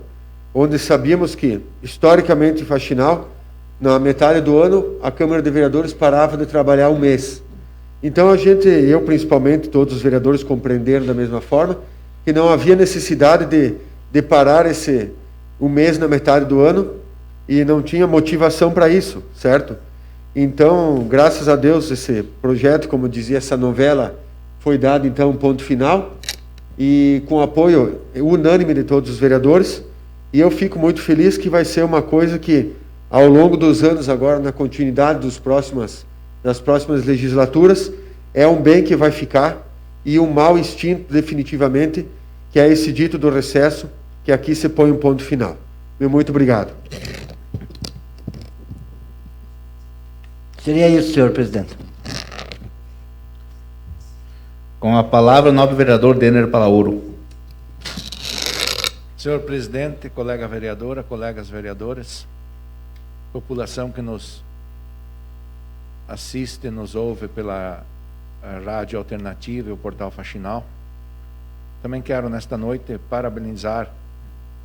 onde sabíamos que, historicamente, em Faxinal, na metade do ano, a Câmara de Vereadores parava de trabalhar um mês. Então, eu principalmente, todos os vereadores compreenderam da mesma forma, que não havia necessidade de parar um mês na metade do ano, e não tinha motivação para isso, certo? Então, graças a Deus, esse projeto, como dizia essa novela, foi dado, então, um ponto final, e com apoio unânime de todos os vereadores, e eu fico muito feliz que vai ser uma coisa que, ao longo dos anos agora, na continuidade das próximas legislaturas, é um bem que vai ficar, e um mal extinto definitivamente, que é esse dito do recesso, que aqui se põe um ponto final. Meu muito obrigado. Seria isso, senhor presidente. Com a palavra, o nobre vereador Denner Palaoro. Senhor presidente, colega vereadora, colegas vereadores, população que nos assiste, nos ouve pela rádio alternativa e o portal Faxinal. Também quero, nesta noite, parabenizar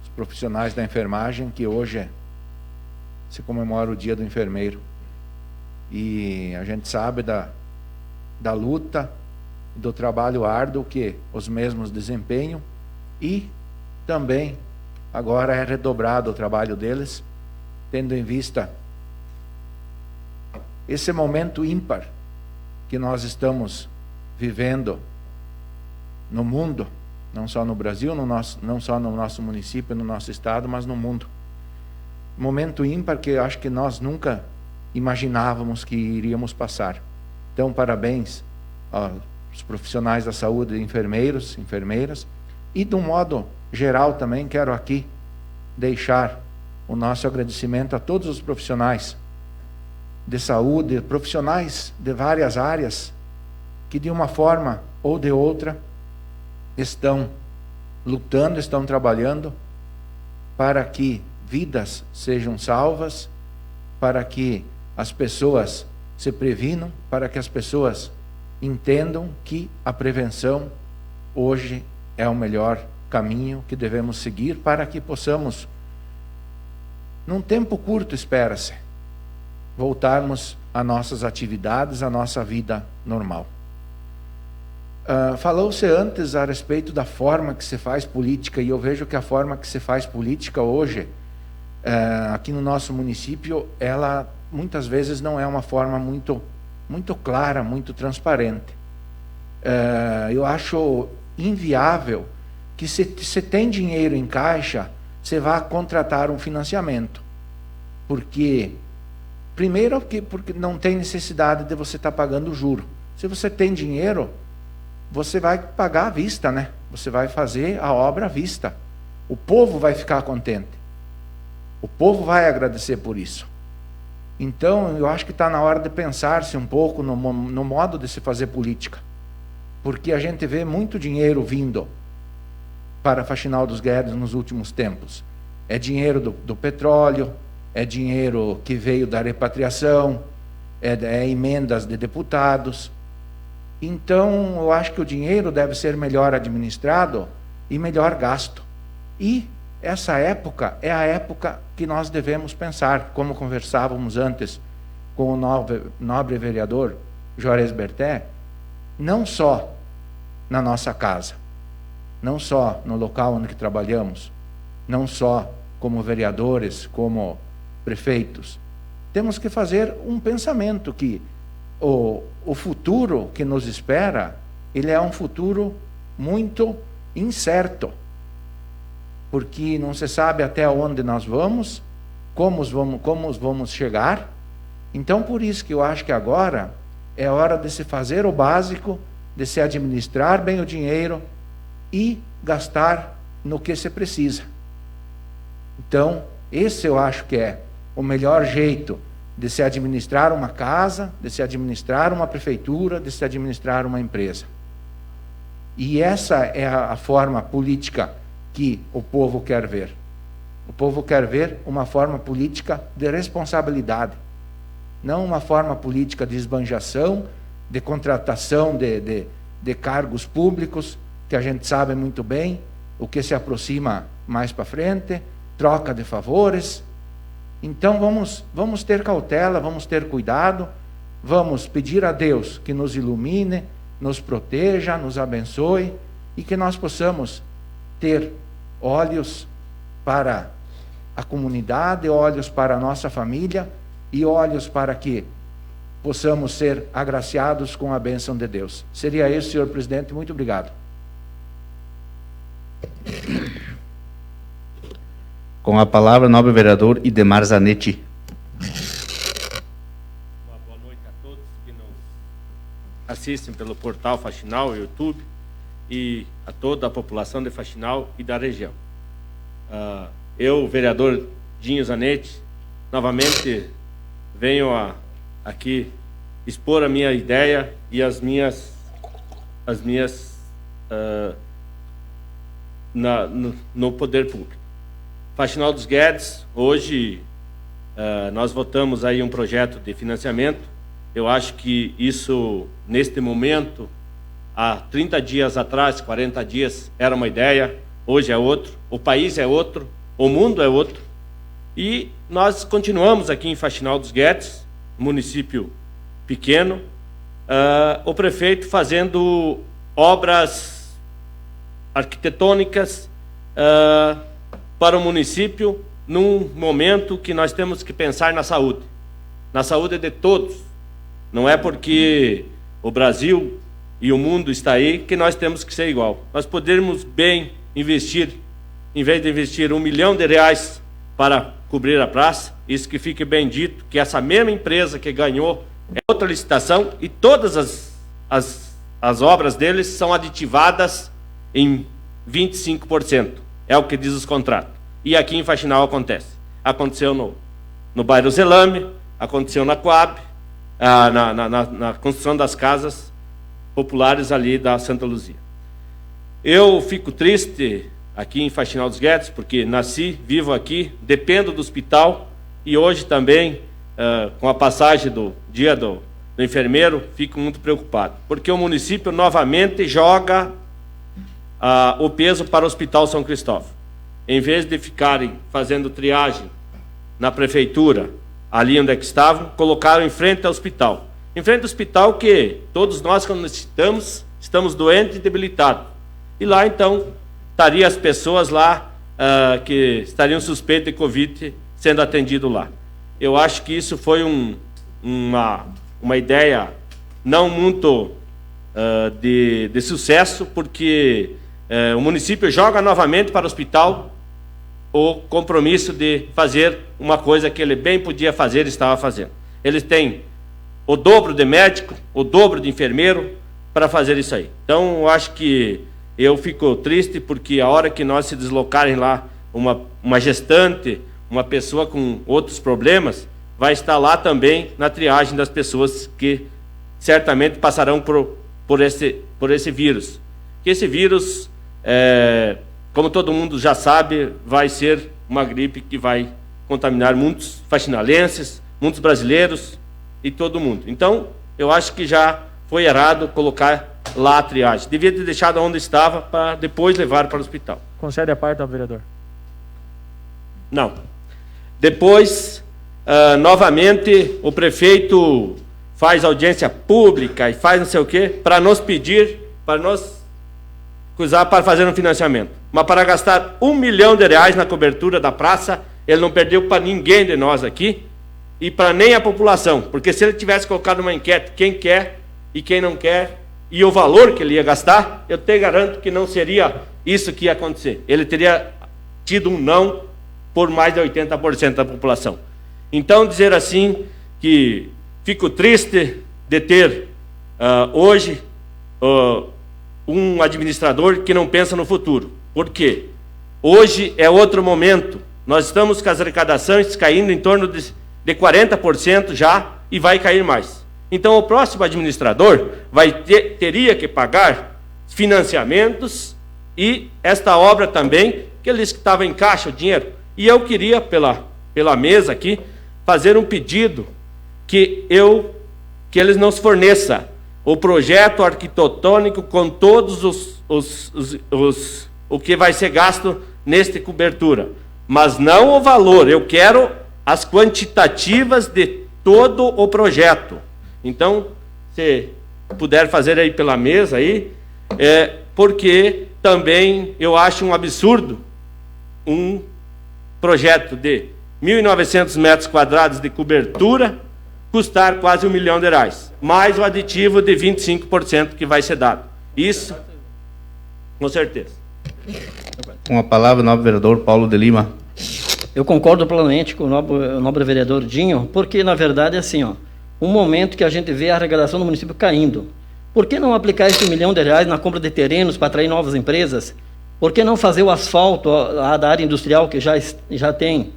os profissionais da enfermagem, que hoje se comemora o Dia do Enfermeiro. E a gente sabe da luta, do trabalho árduo que os mesmos desempenham, e também agora é redobrado o trabalho deles, tendo em vista esse momento ímpar que nós estamos vivendo no mundo, não só no Brasil, não só no nosso município, no nosso estado, mas no mundo. Momento ímpar que eu acho que nós nunca imaginávamos que iríamos passar. Então, parabéns aos profissionais da saúde, enfermeiros, enfermeiras, e de um modo geral também quero aqui deixar o nosso agradecimento a todos os profissionais de saúde, profissionais de várias áreas, que de uma forma ou de outra estão lutando, estão trabalhando para que vidas sejam salvas, para que as pessoas se previnam, para que as pessoas entendam que a prevenção hoje é o melhor caminho que devemos seguir para que possamos, num tempo curto, espera-se, voltarmos a nossas atividades, a nossa vida normal. Falou-se antes a respeito da forma que se faz política, e eu vejo que a forma que se faz política hoje, aqui no nosso município, ela muitas vezes não é uma forma muito clara, muito transparente. Eu acho inviável que se tem dinheiro em caixa, você vá contratar um financiamento. Porque, primeiro, porque não tem necessidade de você estar pagando juro. Se você tem dinheiro, você vai pagar à vista, né? Você vai fazer a obra à vista. O povo vai ficar contente. O povo vai agradecer por isso. Então, eu acho que está na hora de pensar-se um pouco no modo de se fazer política. Porque a gente vê muito dinheiro vindo para Faxinal dos Guedes nos últimos tempos. É dinheiro do petróleo, é dinheiro que veio da repatriação, é emendas de deputados. Então, eu acho que o dinheiro deve ser melhor administrado e melhor gasto. E essa época é a época que nós devemos pensar, como conversávamos antes com o nobre vereador Juarez Berté, não só na nossa casa, não só no local onde trabalhamos, não só como vereadores, como prefeitos. Temos que fazer um pensamento que o futuro que nos espera, ele é um futuro muito incerto, porque não se sabe até onde nós vamos, como vamos chegar. Então, por isso que eu acho que agora é hora de se fazer o básico, de se administrar bem o dinheiro e gastar no que se precisa. Então, esse eu acho que é o melhor jeito de se administrar uma casa, de se administrar uma prefeitura, de se administrar uma empresa. E essa é a forma política que o povo quer ver. O povo quer ver uma forma política de responsabilidade, não uma forma política de esbanjação, de contratação de cargos públicos, que a gente sabe muito bem o que se aproxima mais para frente, troca de favores. Então vamos ter cautela, vamos ter cuidado, vamos pedir a Deus que nos ilumine, nos proteja, nos abençoe e que nós possamos ter olhos para a comunidade, olhos para a nossa família e olhos para que possamos ser agraciados com a bênção de Deus. Seria isso, senhor presidente. Muito obrigado. Com a palavra, nobre vereador Idemar Zanetti. Uma boa noite a todos que nos assistem pelo portal Faxinal, YouTube, e a toda a população de Faxinal e da região. Eu, vereador Dinho Zanetti, novamente venho aqui expor a minha ideia e as minhas no poder público. Faxinal dos Guedes, hoje nós votamos aí um projeto de financiamento. Eu acho que isso, neste momento, há 30 dias atrás, 40 dias, era uma ideia, hoje é outro, o país é outro, o mundo é outro. E nós continuamos aqui em Faxinal dos Guedes, município pequeno, o prefeito fazendo obras arquitetônicas para o município, num momento que nós temos que pensar na saúde de todos. Não é porque o Brasil e o mundo está aí, que nós temos que ser igual. Nós podemos bem investir, em vez de investir R$1 milhão para cobrir a praça, isso que fique bem dito, que essa mesma empresa que ganhou é outra licitação e todas as obras deles são aditivadas em 25%. É o que diz os contratos. E aqui em Faxinal acontece. Aconteceu no bairro Zelame, aconteceu na Coab, na construção das casas populares ali da Santa Luzia. Eu fico triste aqui em Faxinal dos Guedes, porque nasci, vivo aqui, dependo do hospital, e hoje também, com a passagem do dia do enfermeiro, fico muito preocupado, porque o município novamente joga o peso para o Hospital São Cristóvão. Em vez de ficarem fazendo triagem na prefeitura, ali onde é que estavam, colocaram em frente ao hospital. Em frente ao hospital que todos nós, quando necessitamos, estamos doentes e debilitados. E lá, então, estariam as pessoas lá que estariam suspeitas de Covid sendo atendido lá. Eu acho que isso foi uma ideia não muito de sucesso, porque o município joga novamente para o hospital o compromisso de fazer uma coisa que ele bem podia fazer e estava fazendo. Eles têm o dobro de médico, o dobro de enfermeiro para fazer isso aí. Então, eu acho que eu fico triste porque a hora que nós se deslocarem lá, uma gestante, uma pessoa com outros problemas, vai estar lá também na triagem das pessoas que certamente passarão por esse vírus. Que esse vírus, como todo mundo já sabe, vai ser uma gripe que vai contaminar muitos faxinalenses, muitos brasileiros e todo mundo. Então, eu acho que já foi errado colocar lá a triagem. Devia ter deixado onde estava para depois levar para o hospital. Concede a parte ao vereador. Não. Depois, novamente, o prefeito faz audiência pública e faz não sei o quê para nos pedir, para nos usar para fazer um financiamento. Mas para gastar R$1 milhão na cobertura da praça, ele não perdeu para ninguém de nós aqui e para nem a população. Porque se ele tivesse colocado uma enquete, quem quer e quem não quer, e o valor que ele ia gastar, eu te garanto que não seria isso que ia acontecer. Ele teria tido um não por mais de 80% da população. Então, dizer assim, que fico triste de ter hoje um administrador que não pensa no futuro. Por quê? Hoje é outro momento. Nós estamos com as arrecadações caindo em torno de 40% já e vai cair mais. Então, o próximo administrador teria que pagar financiamentos e esta obra também, que eles estavam em caixa o dinheiro. E eu queria, pela mesa aqui, fazer um pedido que eles nos forneçam o projeto arquitetônico com todos o que vai ser gasto nesta cobertura. Mas não o valor, eu quero as quantitativas de todo o projeto. Então, se puder fazer aí pela mesa aí, porque também eu acho um absurdo um projeto de 1.900 metros quadrados de cobertura custar quase R$1 milhão, mais o aditivo de 25% que vai ser dado. Isso, com certeza. Com a palavra, o nobre vereador Paulo de Lima. Eu concordo plenamente com o nobre vereador Dinho, porque, na verdade, é assim, um momento que a gente vê a arrecadação do município caindo. Por que não aplicar esse R$1 milhão na compra de terrenos para atrair novas empresas? Por que não fazer o asfalto da área industrial que já tem?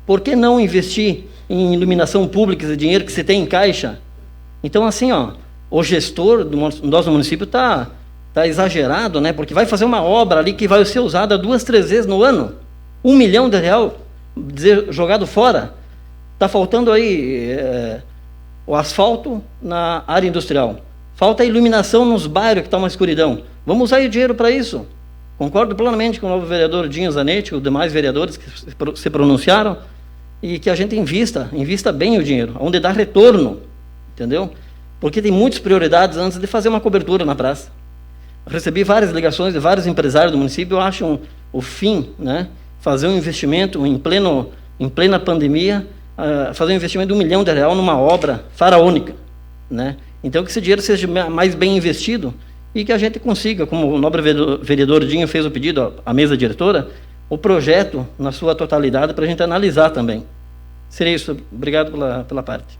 Por que não investir em iluminação pública, esse dinheiro que se tem em caixa? Então, assim, o gestor do nosso município está exagerado, né? Porque vai fazer uma obra ali que vai ser usada 2, 3 vezes no ano. R$1 milhão jogado fora. Está faltando aí o asfalto na área industrial. Falta iluminação nos bairros que está uma escuridão. Vamos usar o dinheiro para isso. Concordo plenamente com o novo vereador Dinho Zanetti, os demais vereadores que se pronunciaram, e que a gente invista bem o dinheiro, onde dá retorno, entendeu? Porque tem muitas prioridades antes de fazer uma cobertura na praça. Recebi várias ligações de vários empresários do município, acham o fim, né? Fazer um investimento em plena pandemia, fazer um investimento de R$1 milhão numa obra faraônica, né? Então, que esse dinheiro seja mais bem investido e que a gente consiga, como o nobre vereador Dinho fez o pedido à mesa diretora, o projeto na sua totalidade para a gente analisar também. Seria isso. Obrigado pela parte.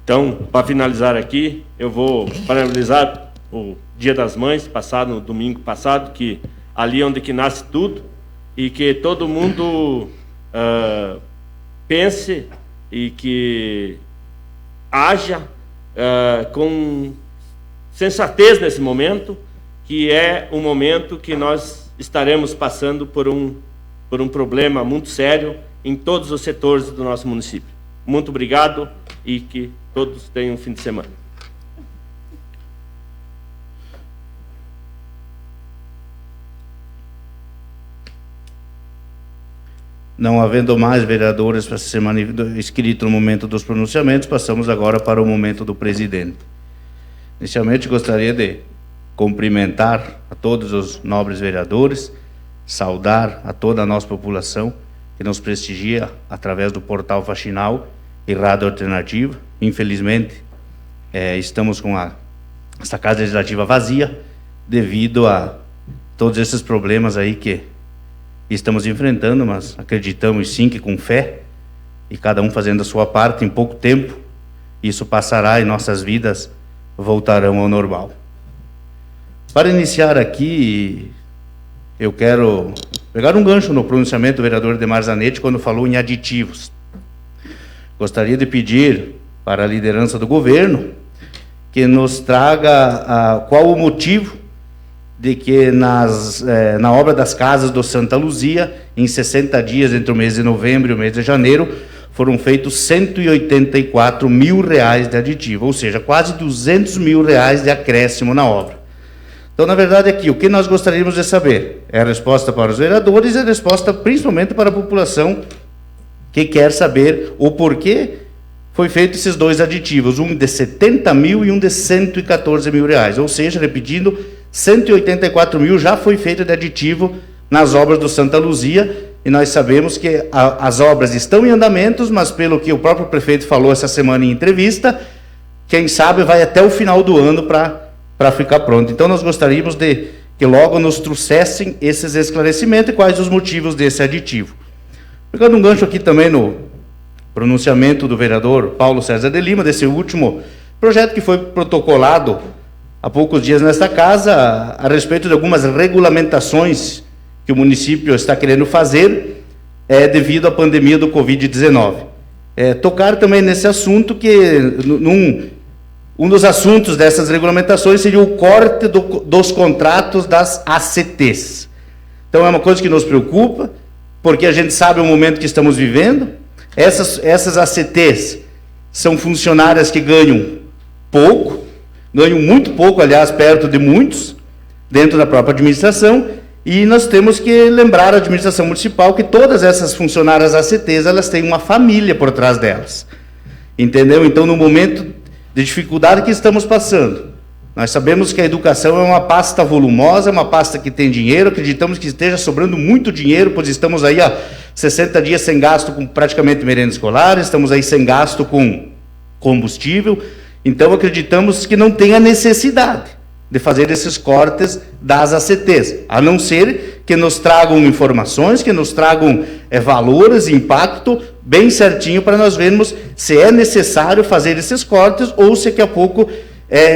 Então, para finalizar aqui, eu vou parabenizar o Dia das Mães, passado no domingo passado, que ali onde que nasce tudo, e que todo mundo pense e que haja com sensatez nesse momento, que é um momento que nós estaremos passando por um problema muito sério em todos os setores do nosso município. Muito obrigado e que todos tenham um fim de semana. Não havendo mais vereadores para ser inscritos no momento dos pronunciamentos, passamos agora para o momento do presidente. Inicialmente, gostaria de cumprimentar a todos os nobres vereadores, saudar a toda a nossa população que nos prestigia através do Portal Faxinal e Rádio Alternativa. Infelizmente, estamos com essa Casa Legislativa vazia devido a todos esses problemas aí que estamos enfrentando, mas acreditamos sim que com fé e cada um fazendo a sua parte, em pouco tempo, isso passará e nossas vidas voltarão ao normal. Para iniciar aqui, eu quero pegar um gancho no pronunciamento do vereador Demar Zanetti quando falou em aditivos. Gostaria de pedir para a liderança do governo que nos traga qual o motivo de que na obra das casas do Santa Luzia, em 60 dias, entre o mês de novembro e o mês de janeiro, foram feitos R$184 mil de aditivo, ou seja, quase R$200 mil de acréscimo na obra. Então, na verdade, aqui, o que nós gostaríamos de saber é a resposta para os vereadores e a resposta principalmente para a população que quer saber o porquê foi feito esses dois aditivos, um de 70 mil e um de 114 mil reais, ou seja, repetindo, 184 mil já foi feito de aditivo nas obras do Santa Luzia, e nós sabemos que as obras estão em andamentos, mas pelo que o próprio prefeito falou essa semana em entrevista, quem sabe vai até o final do ano para ficar pronto. Então nós gostaríamos de que logo nos trouxessem esses esclarecimentos e quais os motivos desse aditivo. Pegando um gancho aqui também no pronunciamento do vereador Paulo César de Lima, desse último projeto que foi protocolado há poucos dias nesta casa, a respeito de algumas regulamentações que o município está querendo fazer devido à pandemia do Covid-19. Tocar também nesse assunto que, um dos assuntos dessas regulamentações seria o corte dos contratos das ACTs. Então é uma coisa que nos preocupa, porque a gente sabe o momento que estamos vivendo. Essas ACTs são funcionárias que ganham pouco, ganham muito pouco, aliás, perto de muitos, dentro da própria administração, e nós temos que lembrar a administração municipal que todas essas funcionárias ACTs, elas têm uma família por trás delas. Entendeu? Então, no momento de dificuldade que estamos passando, nós sabemos que a educação é uma pasta volumosa, é uma pasta que tem dinheiro, acreditamos que esteja sobrando muito dinheiro, pois estamos aí há 60 dias sem gasto com praticamente merenda escolar, estamos aí sem gasto com combustível, então acreditamos que não tenha necessidade de fazer esses cortes das ACTs, a não ser que nos tragam informações, que nos tragam valores, impacto, bem certinho para nós vermos se é necessário fazer esses cortes ou se daqui a pouco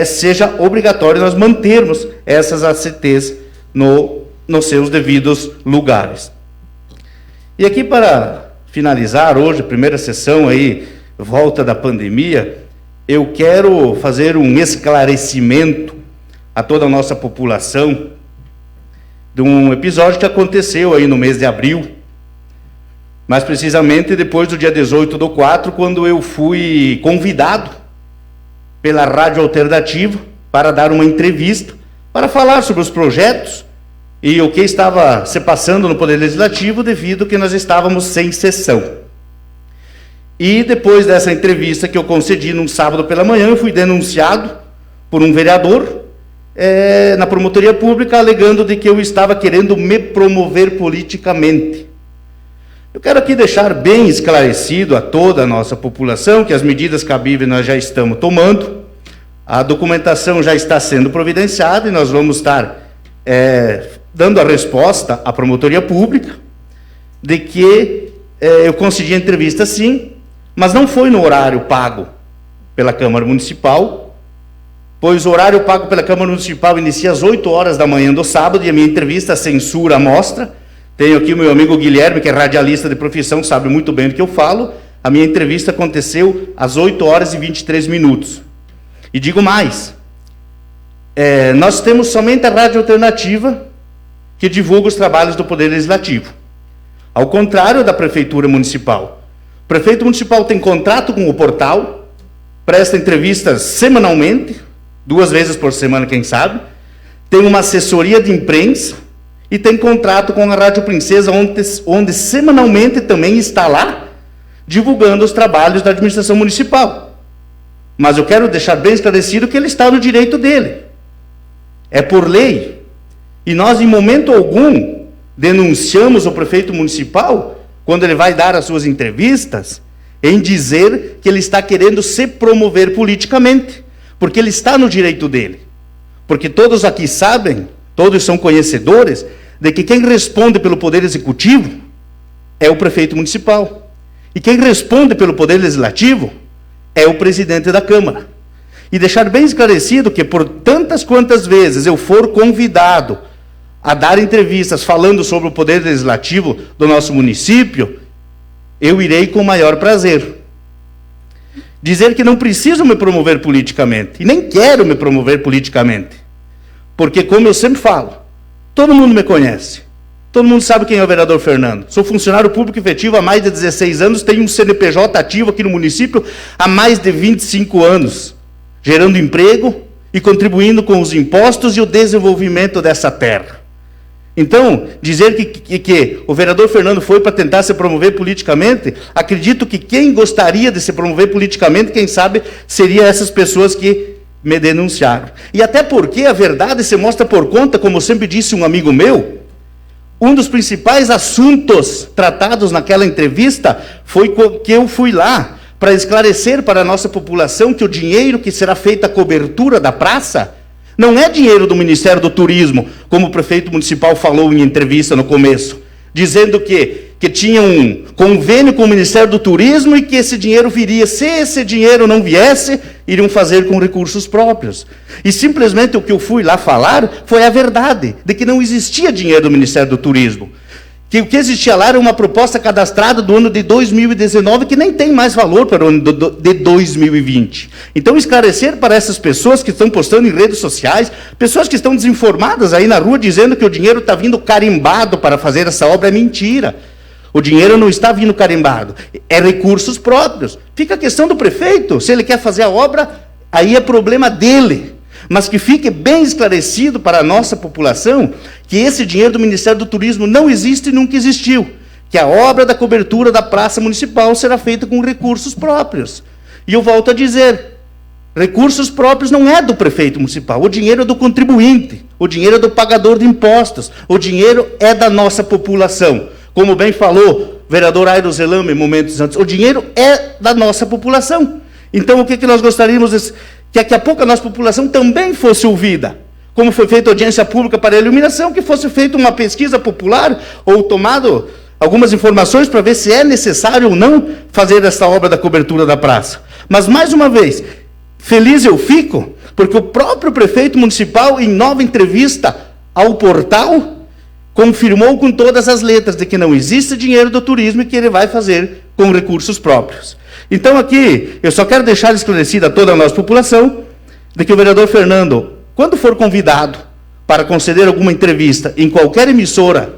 seja obrigatório nós mantermos essas ACTs nos seus devidos lugares. E aqui para finalizar hoje, primeira sessão aí, volta da pandemia, eu quero fazer um esclarecimento a toda a nossa população de um episódio que aconteceu aí no mês de abril, mais precisamente depois do dia 18/4, quando eu fui convidado pela Rádio Alternativa para dar uma entrevista, para falar sobre os projetos e o que estava se passando no Poder Legislativo devido que nós estávamos sem sessão. E depois dessa entrevista que eu concedi num sábado pela manhã, eu fui denunciado por um vereador na promotoria pública, alegando de que eu estava querendo me promover politicamente. Eu quero aqui deixar bem esclarecido a toda a nossa população que as medidas cabíveis nós já estamos tomando, a documentação já está sendo providenciada e nós vamos estar dando a resposta à promotoria pública de que eu concedi a entrevista sim, mas não foi no horário pago pela Câmara Municipal, pois o horário pago pela Câmara Municipal inicia às 8 horas da manhã do sábado e a minha entrevista censura a mostra. Tenho aqui o meu amigo Guilherme, que é radialista de profissão, sabe muito bem do que eu falo. A minha entrevista aconteceu às 8 horas e 23 minutos. E digo mais, nós temos somente a Rádio Alternativa que divulga os trabalhos do Poder Legislativo. Ao contrário da Prefeitura Municipal. O Prefeito Municipal tem contrato com o portal, presta entrevistas semanalmente, 2 vezes por semana, quem sabe, tem uma assessoria de imprensa, e tem contrato com a Rádio Princesa, onde semanalmente também está lá, divulgando os trabalhos da administração municipal. Mas eu quero deixar bem esclarecido que ele está no direito dele. É por lei. E nós, em momento algum, denunciamos o prefeito municipal, quando ele vai dar as suas entrevistas, em dizer que ele está querendo se promover politicamente, porque ele está no direito dele. Porque todos aqui sabem, todos são conhecedores, de que quem responde pelo Poder Executivo é o prefeito municipal. E quem responde pelo Poder Legislativo é o presidente da Câmara. E deixar bem esclarecido que por tantas quantas vezes eu for convidado a dar entrevistas falando sobre o Poder Legislativo do nosso município, eu irei com o maior prazer. Dizer que não preciso me promover politicamente, e nem quero me promover politicamente. Porque, como eu sempre falo, todo mundo me conhece. Todo mundo sabe quem é o vereador Fernando. Sou funcionário público efetivo há mais de 16 anos, tenho um CNPJ ativo aqui no município há mais de 25 anos, gerando emprego e contribuindo com os impostos e o desenvolvimento dessa terra. Então, dizer que o vereador Fernando foi para tentar se promover politicamente, acredito que quem gostaria de se promover politicamente, quem sabe, seria essas pessoas que me denunciaram. E até porque a verdade se mostra por conta, como sempre disse um amigo meu, um dos principais assuntos tratados naquela entrevista foi que eu fui lá para esclarecer para a nossa população que o dinheiro que será feita a cobertura da praça não é dinheiro do Ministério do Turismo, como o prefeito municipal falou em entrevista no começo, dizendo que tinha um convênio com o Ministério do Turismo e que esse dinheiro viria. Se esse dinheiro não viesse, iriam fazer com recursos próprios. E simplesmente o que eu fui lá falar foi a verdade, de que não existia dinheiro do Ministério do Turismo. Que o que existia lá era uma proposta cadastrada do ano de 2019, que nem tem mais valor para o ano de 2020. Então, esclarecer para essas pessoas que estão postando em redes sociais, pessoas que estão desinformadas aí na rua, dizendo que o dinheiro está vindo carimbado para fazer essa obra, é mentira. O dinheiro não está vindo carimbado, é recursos próprios. Fica a questão do prefeito, se ele quer fazer a obra, aí é problema dele. Mas que fique bem esclarecido para a nossa população que esse dinheiro do Ministério do Turismo não existe e nunca existiu. Que a obra da cobertura da Praça Municipal será feita com recursos próprios. E eu volto a dizer, recursos próprios não é do prefeito municipal, o dinheiro é do contribuinte, o dinheiro é do pagador de impostos, o dinheiro é da nossa população. Como bem falou o vereador Airo Zelame momentos antes, o dinheiro é da nossa população. Então, o que nós gostaríamos que daqui a pouco a nossa população também fosse ouvida. Como foi feita audiência pública para a iluminação, que fosse feita uma pesquisa popular ou tomado algumas informações para ver se é necessário ou não fazer essa obra da cobertura da praça. Mas, mais uma vez, feliz eu fico, porque o próprio prefeito municipal, em nova entrevista ao portal, confirmou com todas as letras de que não existe dinheiro do turismo e que ele vai fazer com recursos próprios. Então aqui, eu só quero deixar esclarecida a toda a nossa população de que o vereador Fernando, quando for convidado para conceder alguma entrevista em qualquer emissora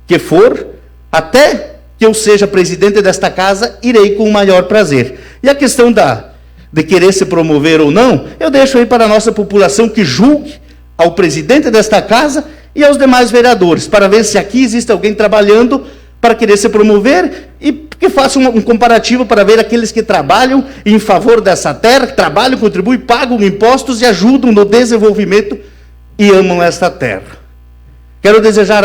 que for, até que eu seja presidente desta casa, irei com o maior prazer. E a questão de querer se promover ou não, eu deixo aí para a nossa população que julgue ao presidente desta casa e aos demais vereadores, para ver se aqui existe alguém trabalhando para querer se promover e que faça um comparativo para ver aqueles que trabalham em favor dessa terra, que trabalham, contribuem, pagam impostos e ajudam no desenvolvimento e amam esta terra. Quero desejar